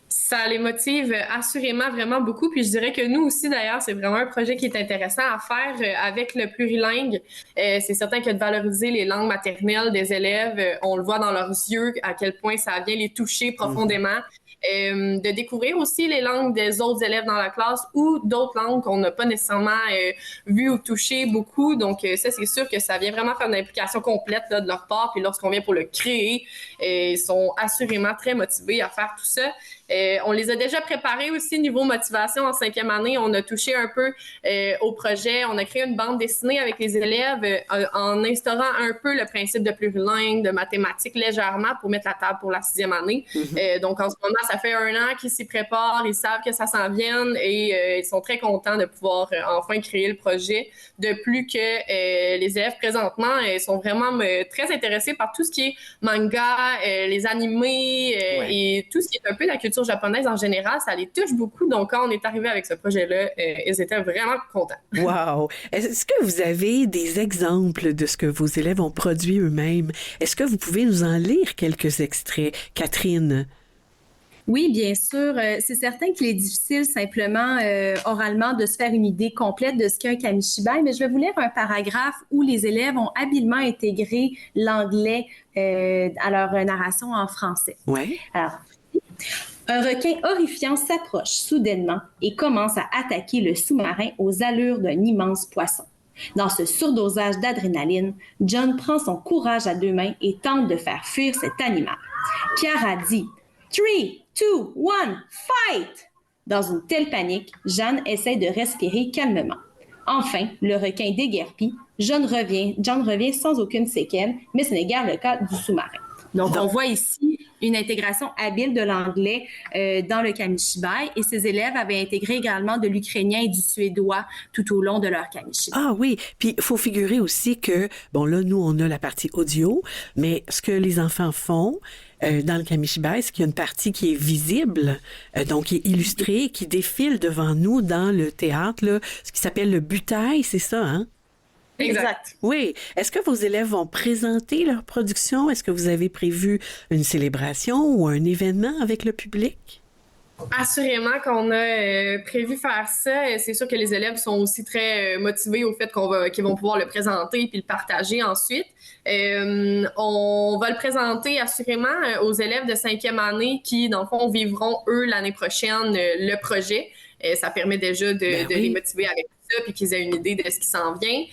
Ça les motive assurément vraiment beaucoup. Puis je dirais que nous aussi, d'ailleurs, c'est vraiment un projet qui est intéressant à faire avec le plurilingue. C'est certain que de valoriser les langues maternelles des élèves, on le voit dans leurs yeux à quel point ça vient les toucher profondément. De découvrir aussi les langues des autres élèves dans la classe ou d'autres langues qu'on n'a pas nécessairement vues ou touchées beaucoup. Donc, ça, c'est sûr que ça vient vraiment faire une implication complète là, de leur part. Puis lorsqu'on vient pour le créer, ils sont assurément très motivés à faire tout ça. On les a déjà préparés aussi niveau motivation en 5e année. On a touché un peu au projet. On a créé une bande dessinée avec les élèves en instaurant un peu le principe de plurilingue, de mathématiques légèrement pour mettre la table pour la 6e année. Mm-hmm. Donc, en ce moment, ça fait 1 an qu'ils s'y préparent. Ils savent que ça s'en vient et ils sont très contents de pouvoir enfin créer le projet. De plus que les élèves présentement sont vraiment très intéressés par tout ce qui est manga, les animés et tout ce qui est un peu la culture japonaise en général, ça les touche beaucoup. Donc, quand on est arrivé avec ce projet-là, ils étaient vraiment contents. Wow! Est-ce que vous avez des exemples de ce que vos élèves ont produit eux-mêmes? Est-ce que vous pouvez nous en lire quelques extraits, Catherine? Oui, bien sûr. C'est certain qu'il est difficile simplement oralement de se faire une idée complète de ce qu'est un Kamishibai, mais je vais vous lire un paragraphe où les élèves ont habilement intégré l'anglais à leur narration en français. Oui. Alors, un requin horrifiant s'approche soudainement et commence à attaquer le sous-marin aux allures d'un immense poisson. Dans ce surdosage d'adrénaline, John prend son courage à 2 mains et tente de faire fuir cet animal. Chiara dit « 3, 2, 1, fight !» Dans une telle panique, Jeanne essaie de respirer calmement. Enfin, le requin déguerpit, John revient sans aucune séquelle, mais ce n'est guère le cas du sous-marin. Donc, on voit ici une intégration habile de l'anglais dans le Kamishibai et ces élèves avaient intégré également de l'ukrainien et du suédois tout au long de leur Kamishibai. Ah oui, puis il faut figurer aussi que, bon là, nous, on a la partie audio, mais ce que les enfants font dans le Kamishibai, c'est qu'il y a une partie qui est visible, donc qui est illustrée, qui défile devant nous dans le théâtre, là, ce qui s'appelle le butai, c'est ça, hein? Exact. Oui. Est-ce que vos élèves vont présenter leur production? Est-ce que vous avez prévu une célébration ou un événement avec le public? Assurément qu'on a prévu faire ça. C'est sûr que les élèves sont aussi très motivés au fait qu'ils vont pouvoir le présenter puis le partager ensuite. On va le présenter assurément aux élèves de 5e année qui, dans le fond, vivront, eux, l'année prochaine, le projet. Ça permet déjà de les motiver avec ça puis qu'ils aient une idée de ce qui s'en vient.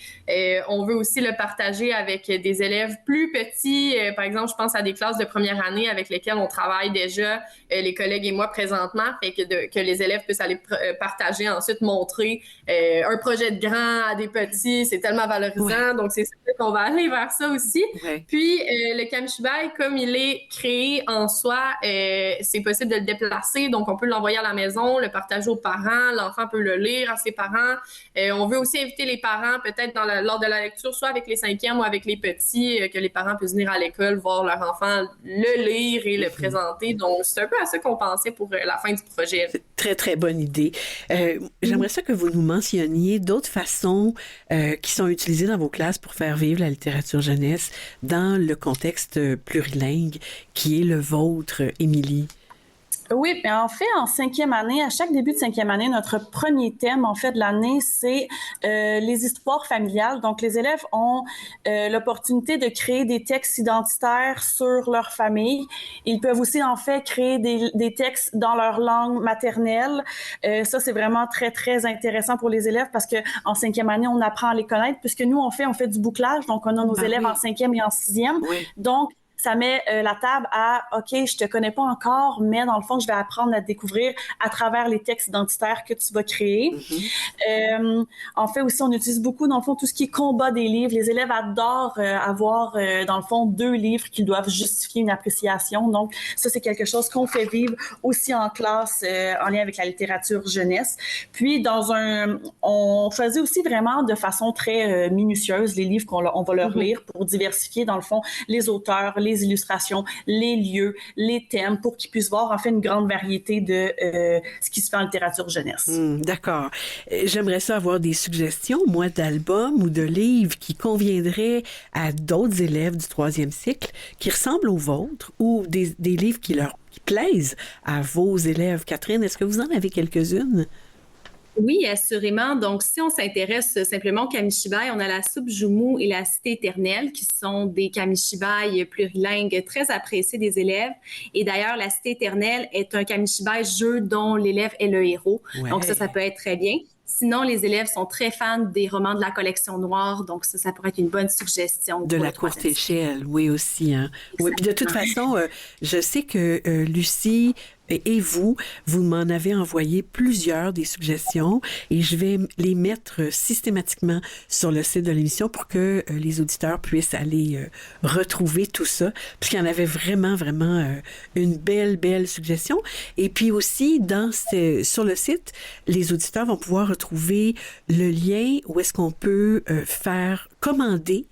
On veut aussi le partager avec des élèves plus petits. Par exemple, je pense à des classes de première année avec lesquelles on travaille déjà, les collègues et moi présentement, fait que les élèves puissent aller partager, ensuite montrer un projet de grand à des petits. C'est tellement valorisant. Donc, c'est sûr qu'on va aller vers ça aussi. Puis, le Kamishibai, comme il est créé en soi, c'est possible de le déplacer. Donc, on peut l'envoyer à la maison, le partager aux parents. L'enfant peut le lire à ses parents. On veut aussi inviter les parents, peut-être lors de la lecture, soit avec les 5e ou avec les petits, que les parents puissent venir à l'école, voir leur enfant le lire et le présenter. Donc, c'est un peu à ça qu'on pensait pour la fin du projet. C'est très, très bonne idée. J'aimerais ça que vous nous mentionniez d'autres façons qui sont utilisées dans vos classes pour faire vivre la littérature jeunesse dans le contexte plurilingue qui est le vôtre, Émilie. Oui, mais en fait, en 5e année, à chaque début de 5e année, notre premier thème, en fait, de l'année, c'est les histoires familiales. Donc, les élèves ont l'opportunité de créer des textes identitaires sur leur famille. Ils peuvent aussi, en fait, créer des textes dans leur langue maternelle. Ça, c'est vraiment très, très intéressant pour les élèves parce que en 5e année, on apprend à les connaître puisque nous, on fait du bouclage. Donc, on a nos élèves en 5e et en 6e. Donc, ça met la table à « OK, je te connais pas encore, mais dans le fond, je vais apprendre à te découvrir à travers les textes identitaires que tu vas créer. » En fait, aussi, on utilise beaucoup, dans le fond, tout ce qui est combat des livres. Les élèves adorent avoir, dans le fond, 2 livres qu'ils doivent justifier une appréciation. Donc, ça, c'est quelque chose qu'on fait vivre aussi en classe en lien avec la littérature jeunesse. Puis, on faisait aussi vraiment de façon très minutieuse les livres qu'on va leur lire pour diversifier, dans le fond, les auteurs, les illustrations, les lieux, les thèmes, pour qu'ils puissent voir en fait une grande variété de ce qui se fait en littérature jeunesse. D'accord. J'aimerais ça avoir des suggestions, moi, d'albums ou de livres qui conviendraient à d'autres élèves du 3e cycle, qui ressemblent aux vôtres, ou des livres qui plaisent à vos élèves. Catherine, est-ce que vous en avez quelques-unes? Oui, assurément. Donc, si on s'intéresse simplement au Kamishibai, on a la soupe Jumu et la Cité éternelle, qui sont des Kamishibai plurilingues très appréciés des élèves. Et d'ailleurs, la Cité éternelle est un Kamishibai jeu dont l'élève est le héros. Donc, ça peut être très bien. Sinon, les élèves sont très fans des romans de la collection noire, donc ça pourrait être une bonne suggestion. De la courte échelle, oui, aussi. Hein. Oui, puis de toute façon, je sais que Lucie et vous m'en avez envoyé plusieurs des suggestions et je vais les mettre systématiquement sur le site de l'émission pour que les auditeurs puissent aller retrouver tout ça, puisqu'il y en avait vraiment, vraiment une belle suggestion. Et puis aussi, sur le site, les auditeurs vont pouvoir retrouver le lien où est-ce qu'on peut faire commander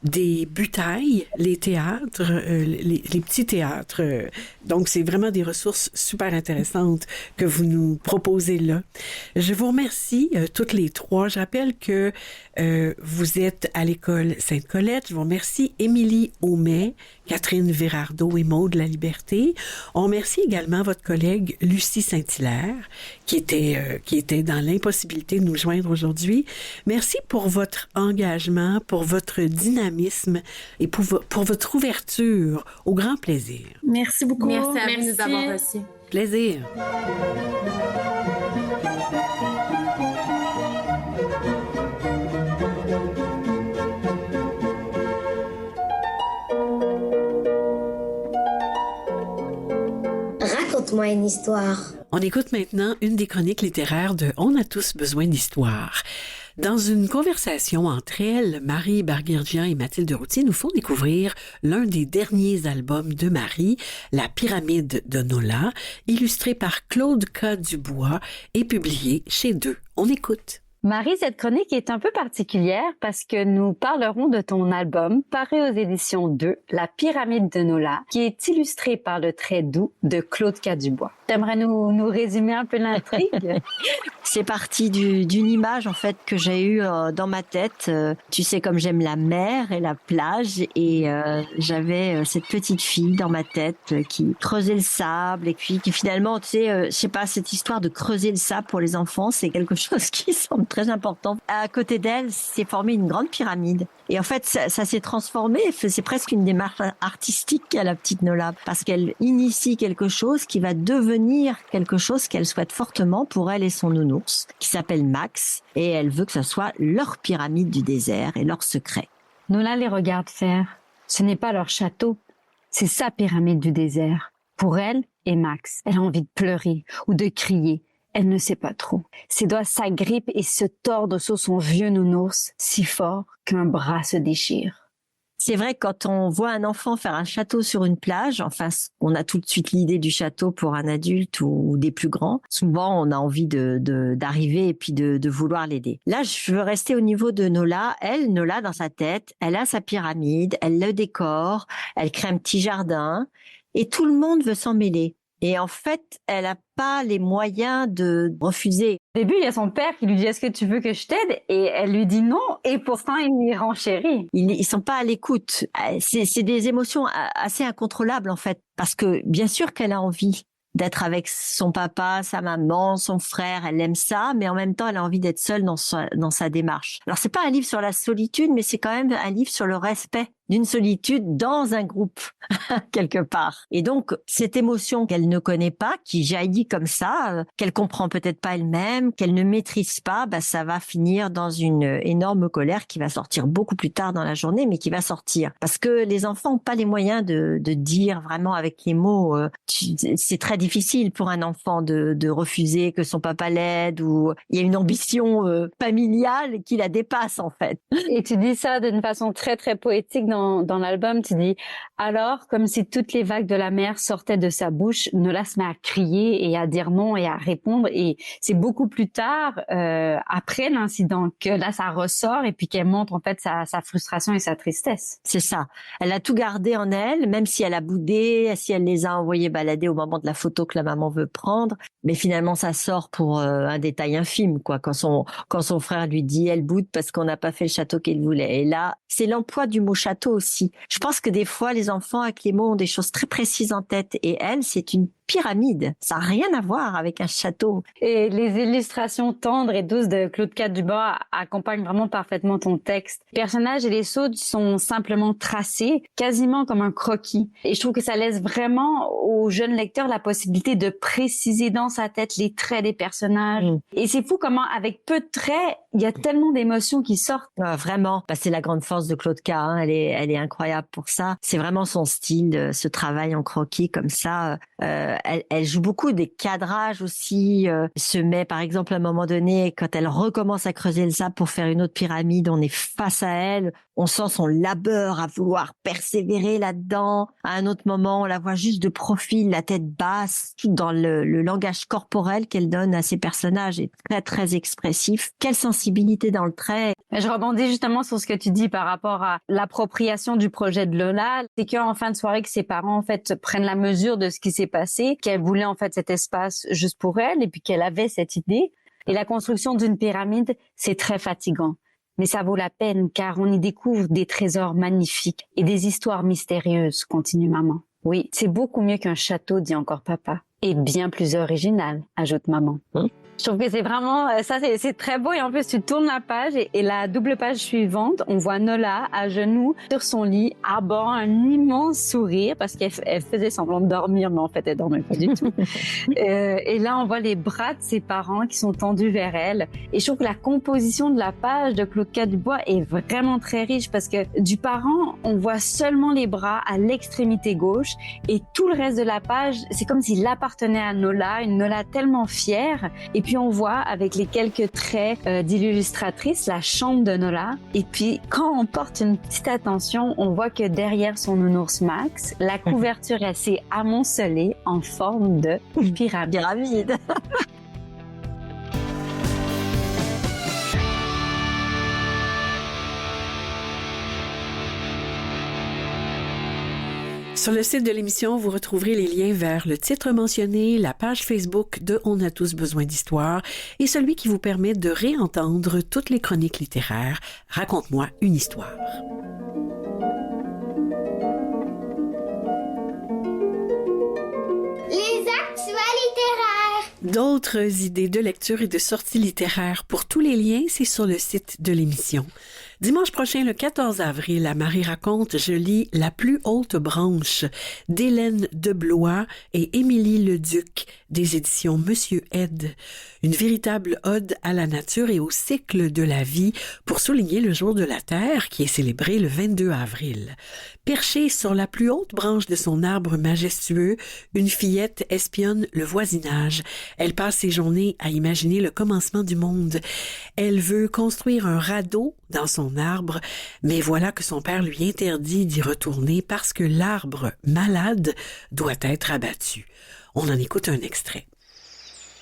des butailles, les théâtres, les petits théâtres. Donc, c'est vraiment des ressources super intéressantes que vous nous proposez là. Je vous remercie toutes les trois. Je rappelle que vous êtes à l'école Sainte-Colette. Je vous remercie Émilie Aumet, Catherine Virardeau et Maude Laliberté. On remercie également votre collègue Lucie Saint-Hilaire, qui était dans l'impossibilité de nous joindre aujourd'hui. Merci pour votre engagement, pour votre dynamisme et pour votre ouverture au grand plaisir. Merci beaucoup. Merci à vous de nous avoir reçus. Plaisir. Raconte-moi une histoire. On écoute maintenant une des chroniques littéraires de On a tous besoin d'histoire. Dans une conversation entre elles, Marie Barguirgian et Mathilde Routier nous font découvrir l'un des derniers albums de Marie, La pyramide de Nola, illustré par Claude K. Dubois et publié chez Deux. On écoute. Marie, cette chronique est un peu particulière parce que nous parlerons de ton album paru aux éditions 2, La pyramide de Nola, qui est illustré par le trait doux de Claude K. Dubois. T'aimerais nous résumer un peu l'intrigue? C'est parti d'une image en fait que j'ai eue dans ma tête. Tu sais, comme j'aime la mer et la plage, et j'avais cette petite fille dans ma tête qui creusait le sable, et puis qui finalement, tu sais, je sais pas, cette histoire de creuser le sable pour les enfants, c'est quelque chose qui semble très important. À côté d'elle, s'est formée une grande pyramide. Et en fait, ça s'est transformé. C'est presque une démarche artistique à la petite Nola, parce qu'elle initie quelque chose qui va devenir quelque chose qu'elle souhaite fortement pour elle et son nounours, qui s'appelle Max, et elle veut que ce soit leur pyramide du désert et leur secret. Nola les regarde faire. Ce n'est pas leur château, c'est sa pyramide du désert. Pour elle et Max, elle a envie de pleurer ou de crier. Elle ne sait pas trop. Ses doigts s'agrippent et se tordent sur son vieux nounours si fort qu'un bras se déchire. C'est vrai que quand on voit un enfant faire un château sur une plage, enfin, on a tout de suite l'idée du château pour un adulte ou des plus grands. Souvent, on a envie d'arriver et puis de vouloir l'aider. Là, je veux rester au niveau de Nola. Nola, dans sa tête, elle a sa pyramide, elle le décore, elle crée un petit jardin et tout le monde veut s'en mêler. Et en fait, elle n'a pas les moyens de refuser. Au début, il y a son père qui lui dit « Est-ce que tu veux que je t'aide ?» Et elle lui dit non, et pourtant il y renchérit. Ils sont pas à l'écoute. C'est des émotions assez incontrôlables en fait, parce que bien sûr qu'elle a envie d'être avec son papa, sa maman, son frère, elle aime ça, mais en même temps, elle a envie d'être seule dans sa démarche. Alors, c'est pas un livre sur la solitude, mais c'est quand même un livre sur le respect d'une solitude dans un groupe, quelque part. Et donc, cette émotion qu'elle ne connaît pas, qui jaillit comme ça, qu'elle comprend peut-être pas elle-même, qu'elle ne maîtrise pas, ça va finir dans une énorme colère qui va sortir beaucoup plus tard dans la journée, mais qui va sortir. Parce que les enfants n'ont pas les moyens de dire vraiment avec les mots. C'est très difficile pour un enfant de refuser que son papa l'aide, ou il y a une ambition familiale qui la dépasse, en fait. Et tu dis ça d'une façon très, très poétique dans l'album. Tu dis « Alors, comme si toutes les vagues de la mer sortaient de sa bouche, Nola se met à crier et à dire non et à répondre. » Et c'est beaucoup plus tard, après l'incident, que là, ça ressort et puis qu'elle montre en fait sa frustration et sa tristesse. C'est ça. Elle a tout gardé en elle, même si elle a boudé, si elle les a envoyés balader au moment de la photo que la maman veut prendre. Mais finalement, ça sort pour un détail infime, quoi. Quand son frère lui dit « Elle boude parce qu'on n'a pas fait le château qu'elle voulait. » Et là, c'est l'emploi du mot château aussi. Je pense que des fois, les enfants avec les mots ont des choses très précises en tête. Et elle, c'est une pyramide. Ça n'a rien à voir avec un château. Et les illustrations tendres et douces de Claude Cadubois accompagnent vraiment parfaitement ton texte. Les personnages et les sauts sont simplement tracés, quasiment comme un croquis. Et je trouve que ça laisse vraiment aux jeunes lecteurs la possibilité de préciser dans sa tête les traits des personnages. Et c'est fou comment, avec peu de traits, il y a tellement d'émotions qui sortent. Vraiment. C'est la grande force de Claude K. Elle est incroyable pour ça. C'est vraiment son style, ce travail en croquis comme ça. Elle joue beaucoup des cadrages aussi. Se met, par exemple, à un moment donné, quand elle recommence à creuser le sable pour faire une autre pyramide, on est face à elle. On sent son labeur à vouloir persévérer là-dedans. À un autre moment, on la voit juste de profil, la tête basse, tout dans le langage corporel qu'elle donne à ses personnages est très, très expressif. Quelle sensibilité dans le trait. Je rebondis justement sur ce que tu dis par rapport à l'appropriation du projet de Lola. C'est qu'en fin de soirée, que ses parents, en fait, prennent la mesure de ce qui s'est passé, qu'elle voulait, en fait, cet espace juste pour elle et puis qu'elle avait cette idée. Et la construction d'une pyramide, c'est très fatigant. Mais ça vaut la peine car on y découvre des trésors magnifiques et des histoires mystérieuses, continue maman. Oui, c'est beaucoup mieux qu'un château, dit encore papa. Et bien plus original, ajoute maman. Je trouve que c'est vraiment, ça c'est très beau et en plus tu tournes la page et la double page suivante, on voit Nola à genoux sur son lit, arborant un immense sourire parce qu'elle faisait semblant de dormir mais en fait elle dormait pas du tout. Et là on voit les bras de ses parents qui sont tendus vers elle et je trouve que la composition de la page de Claude Cadubois est vraiment très riche parce que du parent on voit seulement les bras à l'extrémité gauche et tout le reste de la page c'est comme s'il appartenait à Nola, une Nola tellement fière. Et puis on voit avec les quelques traits d'illustratrice la chambre de Nola. Et puis quand on porte une petite attention, on voit que derrière son nounours Max, la couverture est assez amoncelée en forme de pyramide. Sur le site de l'émission, vous retrouverez les liens vers le titre mentionné, la page Facebook de On a tous besoin d'histoire et celui qui vous permet de réentendre toutes les chroniques littéraires. Raconte-moi une histoire. Les actus littéraires. D'autres idées de lecture et de sorties littéraires pour tous les liens, c'est sur le site de l'émission. Dimanche prochain, le 14 avril, à Marie raconte, je lis La plus haute branche d'Hélène Deblois et Émilie Leduc des éditions Monsieur Ed. Une véritable ode à la nature et au cycle de la vie pour souligner le jour de la Terre qui est célébré le 22 avril. Perchée sur la plus haute branche de son arbre majestueux, une fillette espionne le voisinage. Elle passe ses journées à imaginer le commencement du monde. Elle veut construire un radeau dans son arbre, mais voilà que son père lui interdit d'y retourner parce que l'arbre malade doit être abattu. On en écoute un extrait.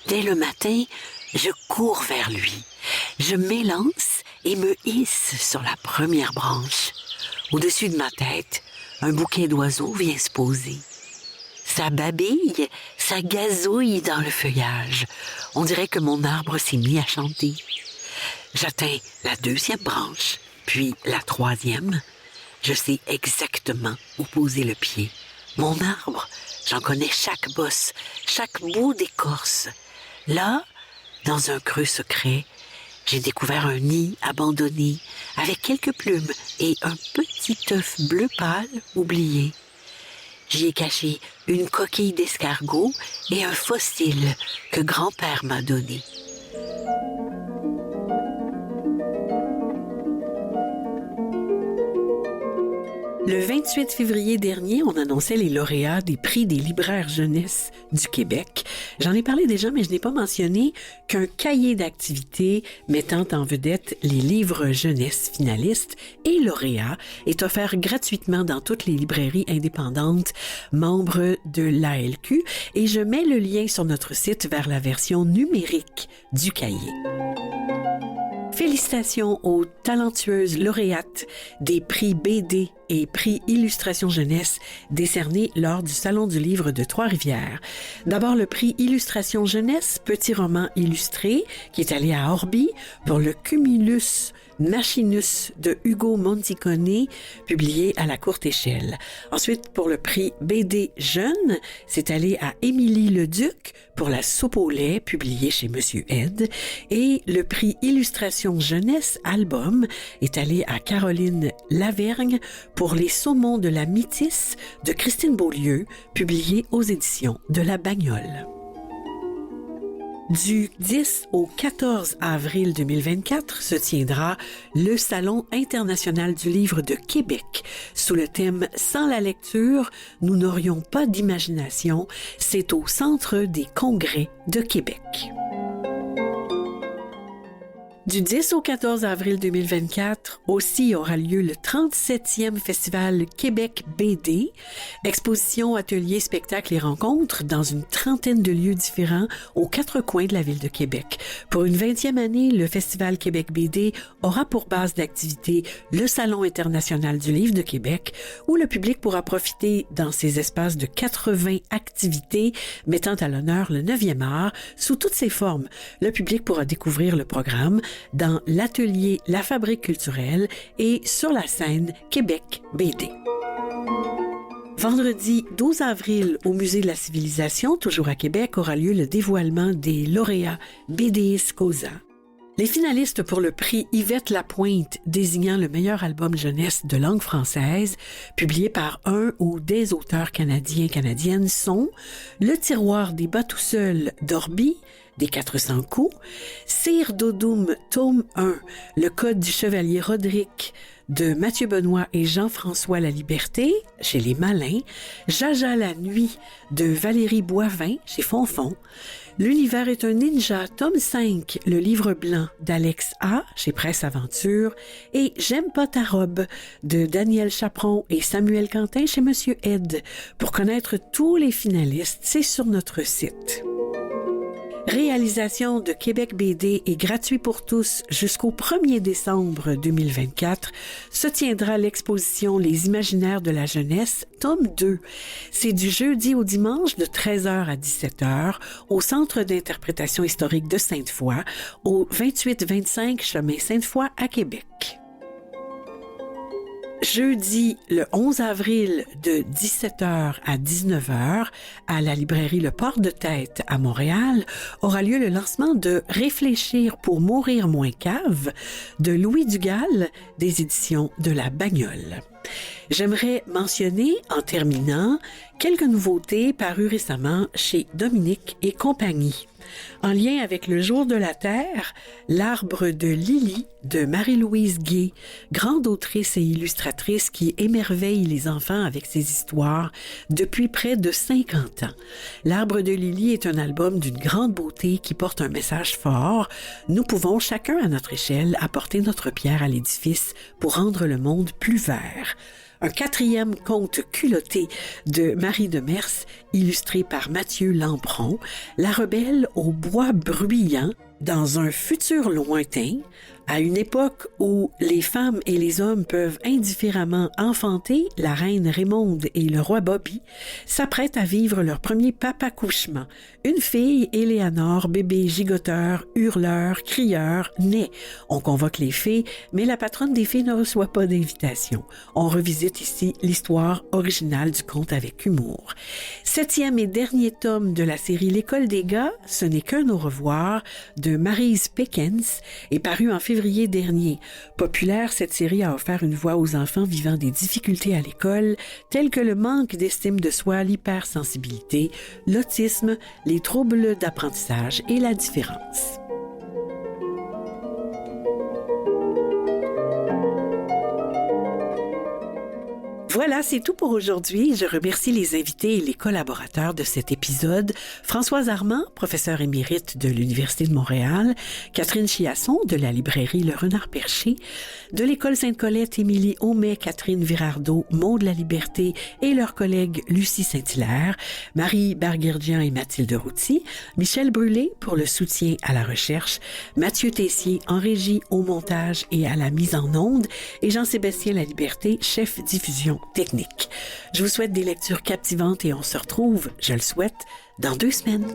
Dès le matin, je cours vers lui. Je m'élance et me hisse sur la première branche. Au-dessus de ma tête, un bouquet d'oiseaux vient se poser. Ça babille, ça gazouille dans le feuillage. On dirait que mon arbre s'est mis à chanter. J'atteins la 2e branche, puis la 3e. Je sais exactement où poser le pied. Mon arbre, j'en connais chaque bosse, chaque bout d'écorce. Là, dans un creux secret, j'ai découvert un nid abandonné avec quelques plumes et un petit œuf bleu pâle oublié. J'y ai caché une coquille d'escargot et un fossile que grand-père m'a donné. Le 28 février dernier, on annonçait les lauréats des prix des libraires jeunesse du Québec. J'en ai parlé déjà, mais je n'ai pas mentionné qu'un cahier d'activités mettant en vedette les livres jeunesse finalistes et lauréats est offert gratuitement dans toutes les librairies indépendantes membres de l'ALQ et je mets le lien sur notre site vers la version numérique du cahier. Félicitations aux talentueuses lauréates des prix BD et prix Illustration Jeunesse décernés lors du Salon du Livre de Trois-Rivières. D'abord, le prix Illustration Jeunesse, petit roman illustré, qui est allé à Orby pour le Cumulus Machinus de Hugo Monticone, publié à la courte échelle. Ensuite, pour le prix BD Jeune, c'est allé à Émilie Leduc pour La soupe au lait, publié chez Monsieur Ed. Et le prix Illustration Jeunesse Album est allé à Caroline Lavergne pour Les saumons de la Métisse de Christine Beaulieu, publié aux éditions de La Bagnole. Du 10 au 14 avril 2024 se tiendra le Salon international du livre de Québec sous le thème « Sans la lecture, nous n'aurions pas d'imagination ». C'est au Centre des congrès de Québec. Du 10 au 14 avril 2024, aussi aura lieu le 37e Festival Québec BD, exposition, ateliers, spectacles et rencontres dans une trentaine de lieux différents aux 4 coins de la ville de Québec. Pour une 20e année, le Festival Québec BD aura pour base d'activité le Salon international du livre de Québec, où le public pourra profiter dans ces espaces de 80 activités mettant à l'honneur le 9e art sous toutes ses formes. Le public pourra découvrir le programme dans l'atelier La Fabrique culturelle et sur la scène Québec BD. Vendredi 12 avril, au Musée de la Civilisation, toujours à Québec, aura lieu le dévoilement des lauréats BDistes Causa. Les finalistes pour le prix Yvette Lapointe désignant le meilleur album jeunesse de langue française, publié par un ou des auteurs canadiennes sont Le tiroir des bas tout seuls d'Orby, des 400 coups, Cire Dodoum, tome 1, Le code du chevalier Roderick de Mathieu Benoît et Jean-François Laliberté, chez Les Malins, Jaja la nuit de Valérie Boivin, chez Fonfon, L'univers est un ninja, tome 5, Le livre blanc d'Alex A, chez Presse Aventure, et J'aime pas ta robe de Daniel Chaperon et Samuel Quentin chez Monsieur Ed. Pour connaître tous les finalistes, c'est sur notre site. Réalisation de Québec BD est gratuit pour tous jusqu'au 1er décembre 2024. Se tiendra l'exposition Les imaginaires de la jeunesse, tome 2. C'est du jeudi au dimanche de 13h à 17h au Centre d'interprétation historique de Sainte-Foy, au 28-25 chemin Sainte-Foy à Québec. Jeudi, le 11 avril, de 17h à 19h, à la librairie Le Port de Tête à Montréal, aura lieu le lancement de Réfléchir pour mourir moins cave de Louis Dugal, des éditions de La Bagnole. J'aimerais mentionner, en terminant, quelques nouveautés parues récemment chez Dominique et compagnie. En lien avec le Jour de la Terre, L'arbre de Lily de Marie-Louise Gay, grande autrice et illustratrice qui émerveille les enfants avec ses histoires depuis près de 50 ans. L'arbre de Lily est un album d'une grande beauté qui porte un message fort. Nous pouvons chacun à notre échelle apporter notre pierre à l'édifice pour rendre le monde plus vert. Un 4e conte culotté de Marie Demers, illustré par Mathieu Lampron, La rebelle au bois bruyant, dans un futur lointain, à une époque où les femmes et les hommes peuvent indifféremment enfanter, la reine Raymonde et le roi Bobby s'apprêtent à vivre leur premier papa-couchement. Une fille, Éléanore, bébé gigoteur, hurleur, crieur, naît. On convoque les fées, mais la patronne des fées ne reçoit pas d'invitation. On revisite ici l'histoire originale du conte avec humour. 7e et dernier tome de la série L'école des gars, ce n'est qu'un au revoir, de Maryse Pickens, est paru en février dernier. Populaire, cette série a offert une voix aux enfants vivant des difficultés à l'école, telles que le manque d'estime de soi, l'hypersensibilité, l'autisme, les troubles d'apprentissage et la différence. Voilà, c'est tout pour aujourd'hui. Je remercie les invités et les collaborateurs de cet épisode. Françoise Armand, professeure émérite de l'Université de Montréal, Catherine Chiasson de la librairie Le Renard Perché, de l'École Sainte-Colette, Émilie Aumet, Catherine Virardeau, Maud La Liberté et leurs collègues Lucie Saint-Hilaire, Marie Barguerdian et Mathilde Routy, Michel Brûlé pour le soutien à la recherche, Mathieu Tessier en régie, au montage et à la mise en onde, et Jean-Sébastien La Liberté, chef diffusion technique. Je vous souhaite des lectures captivantes et on se retrouve, je le souhaite, dans 2 semaines.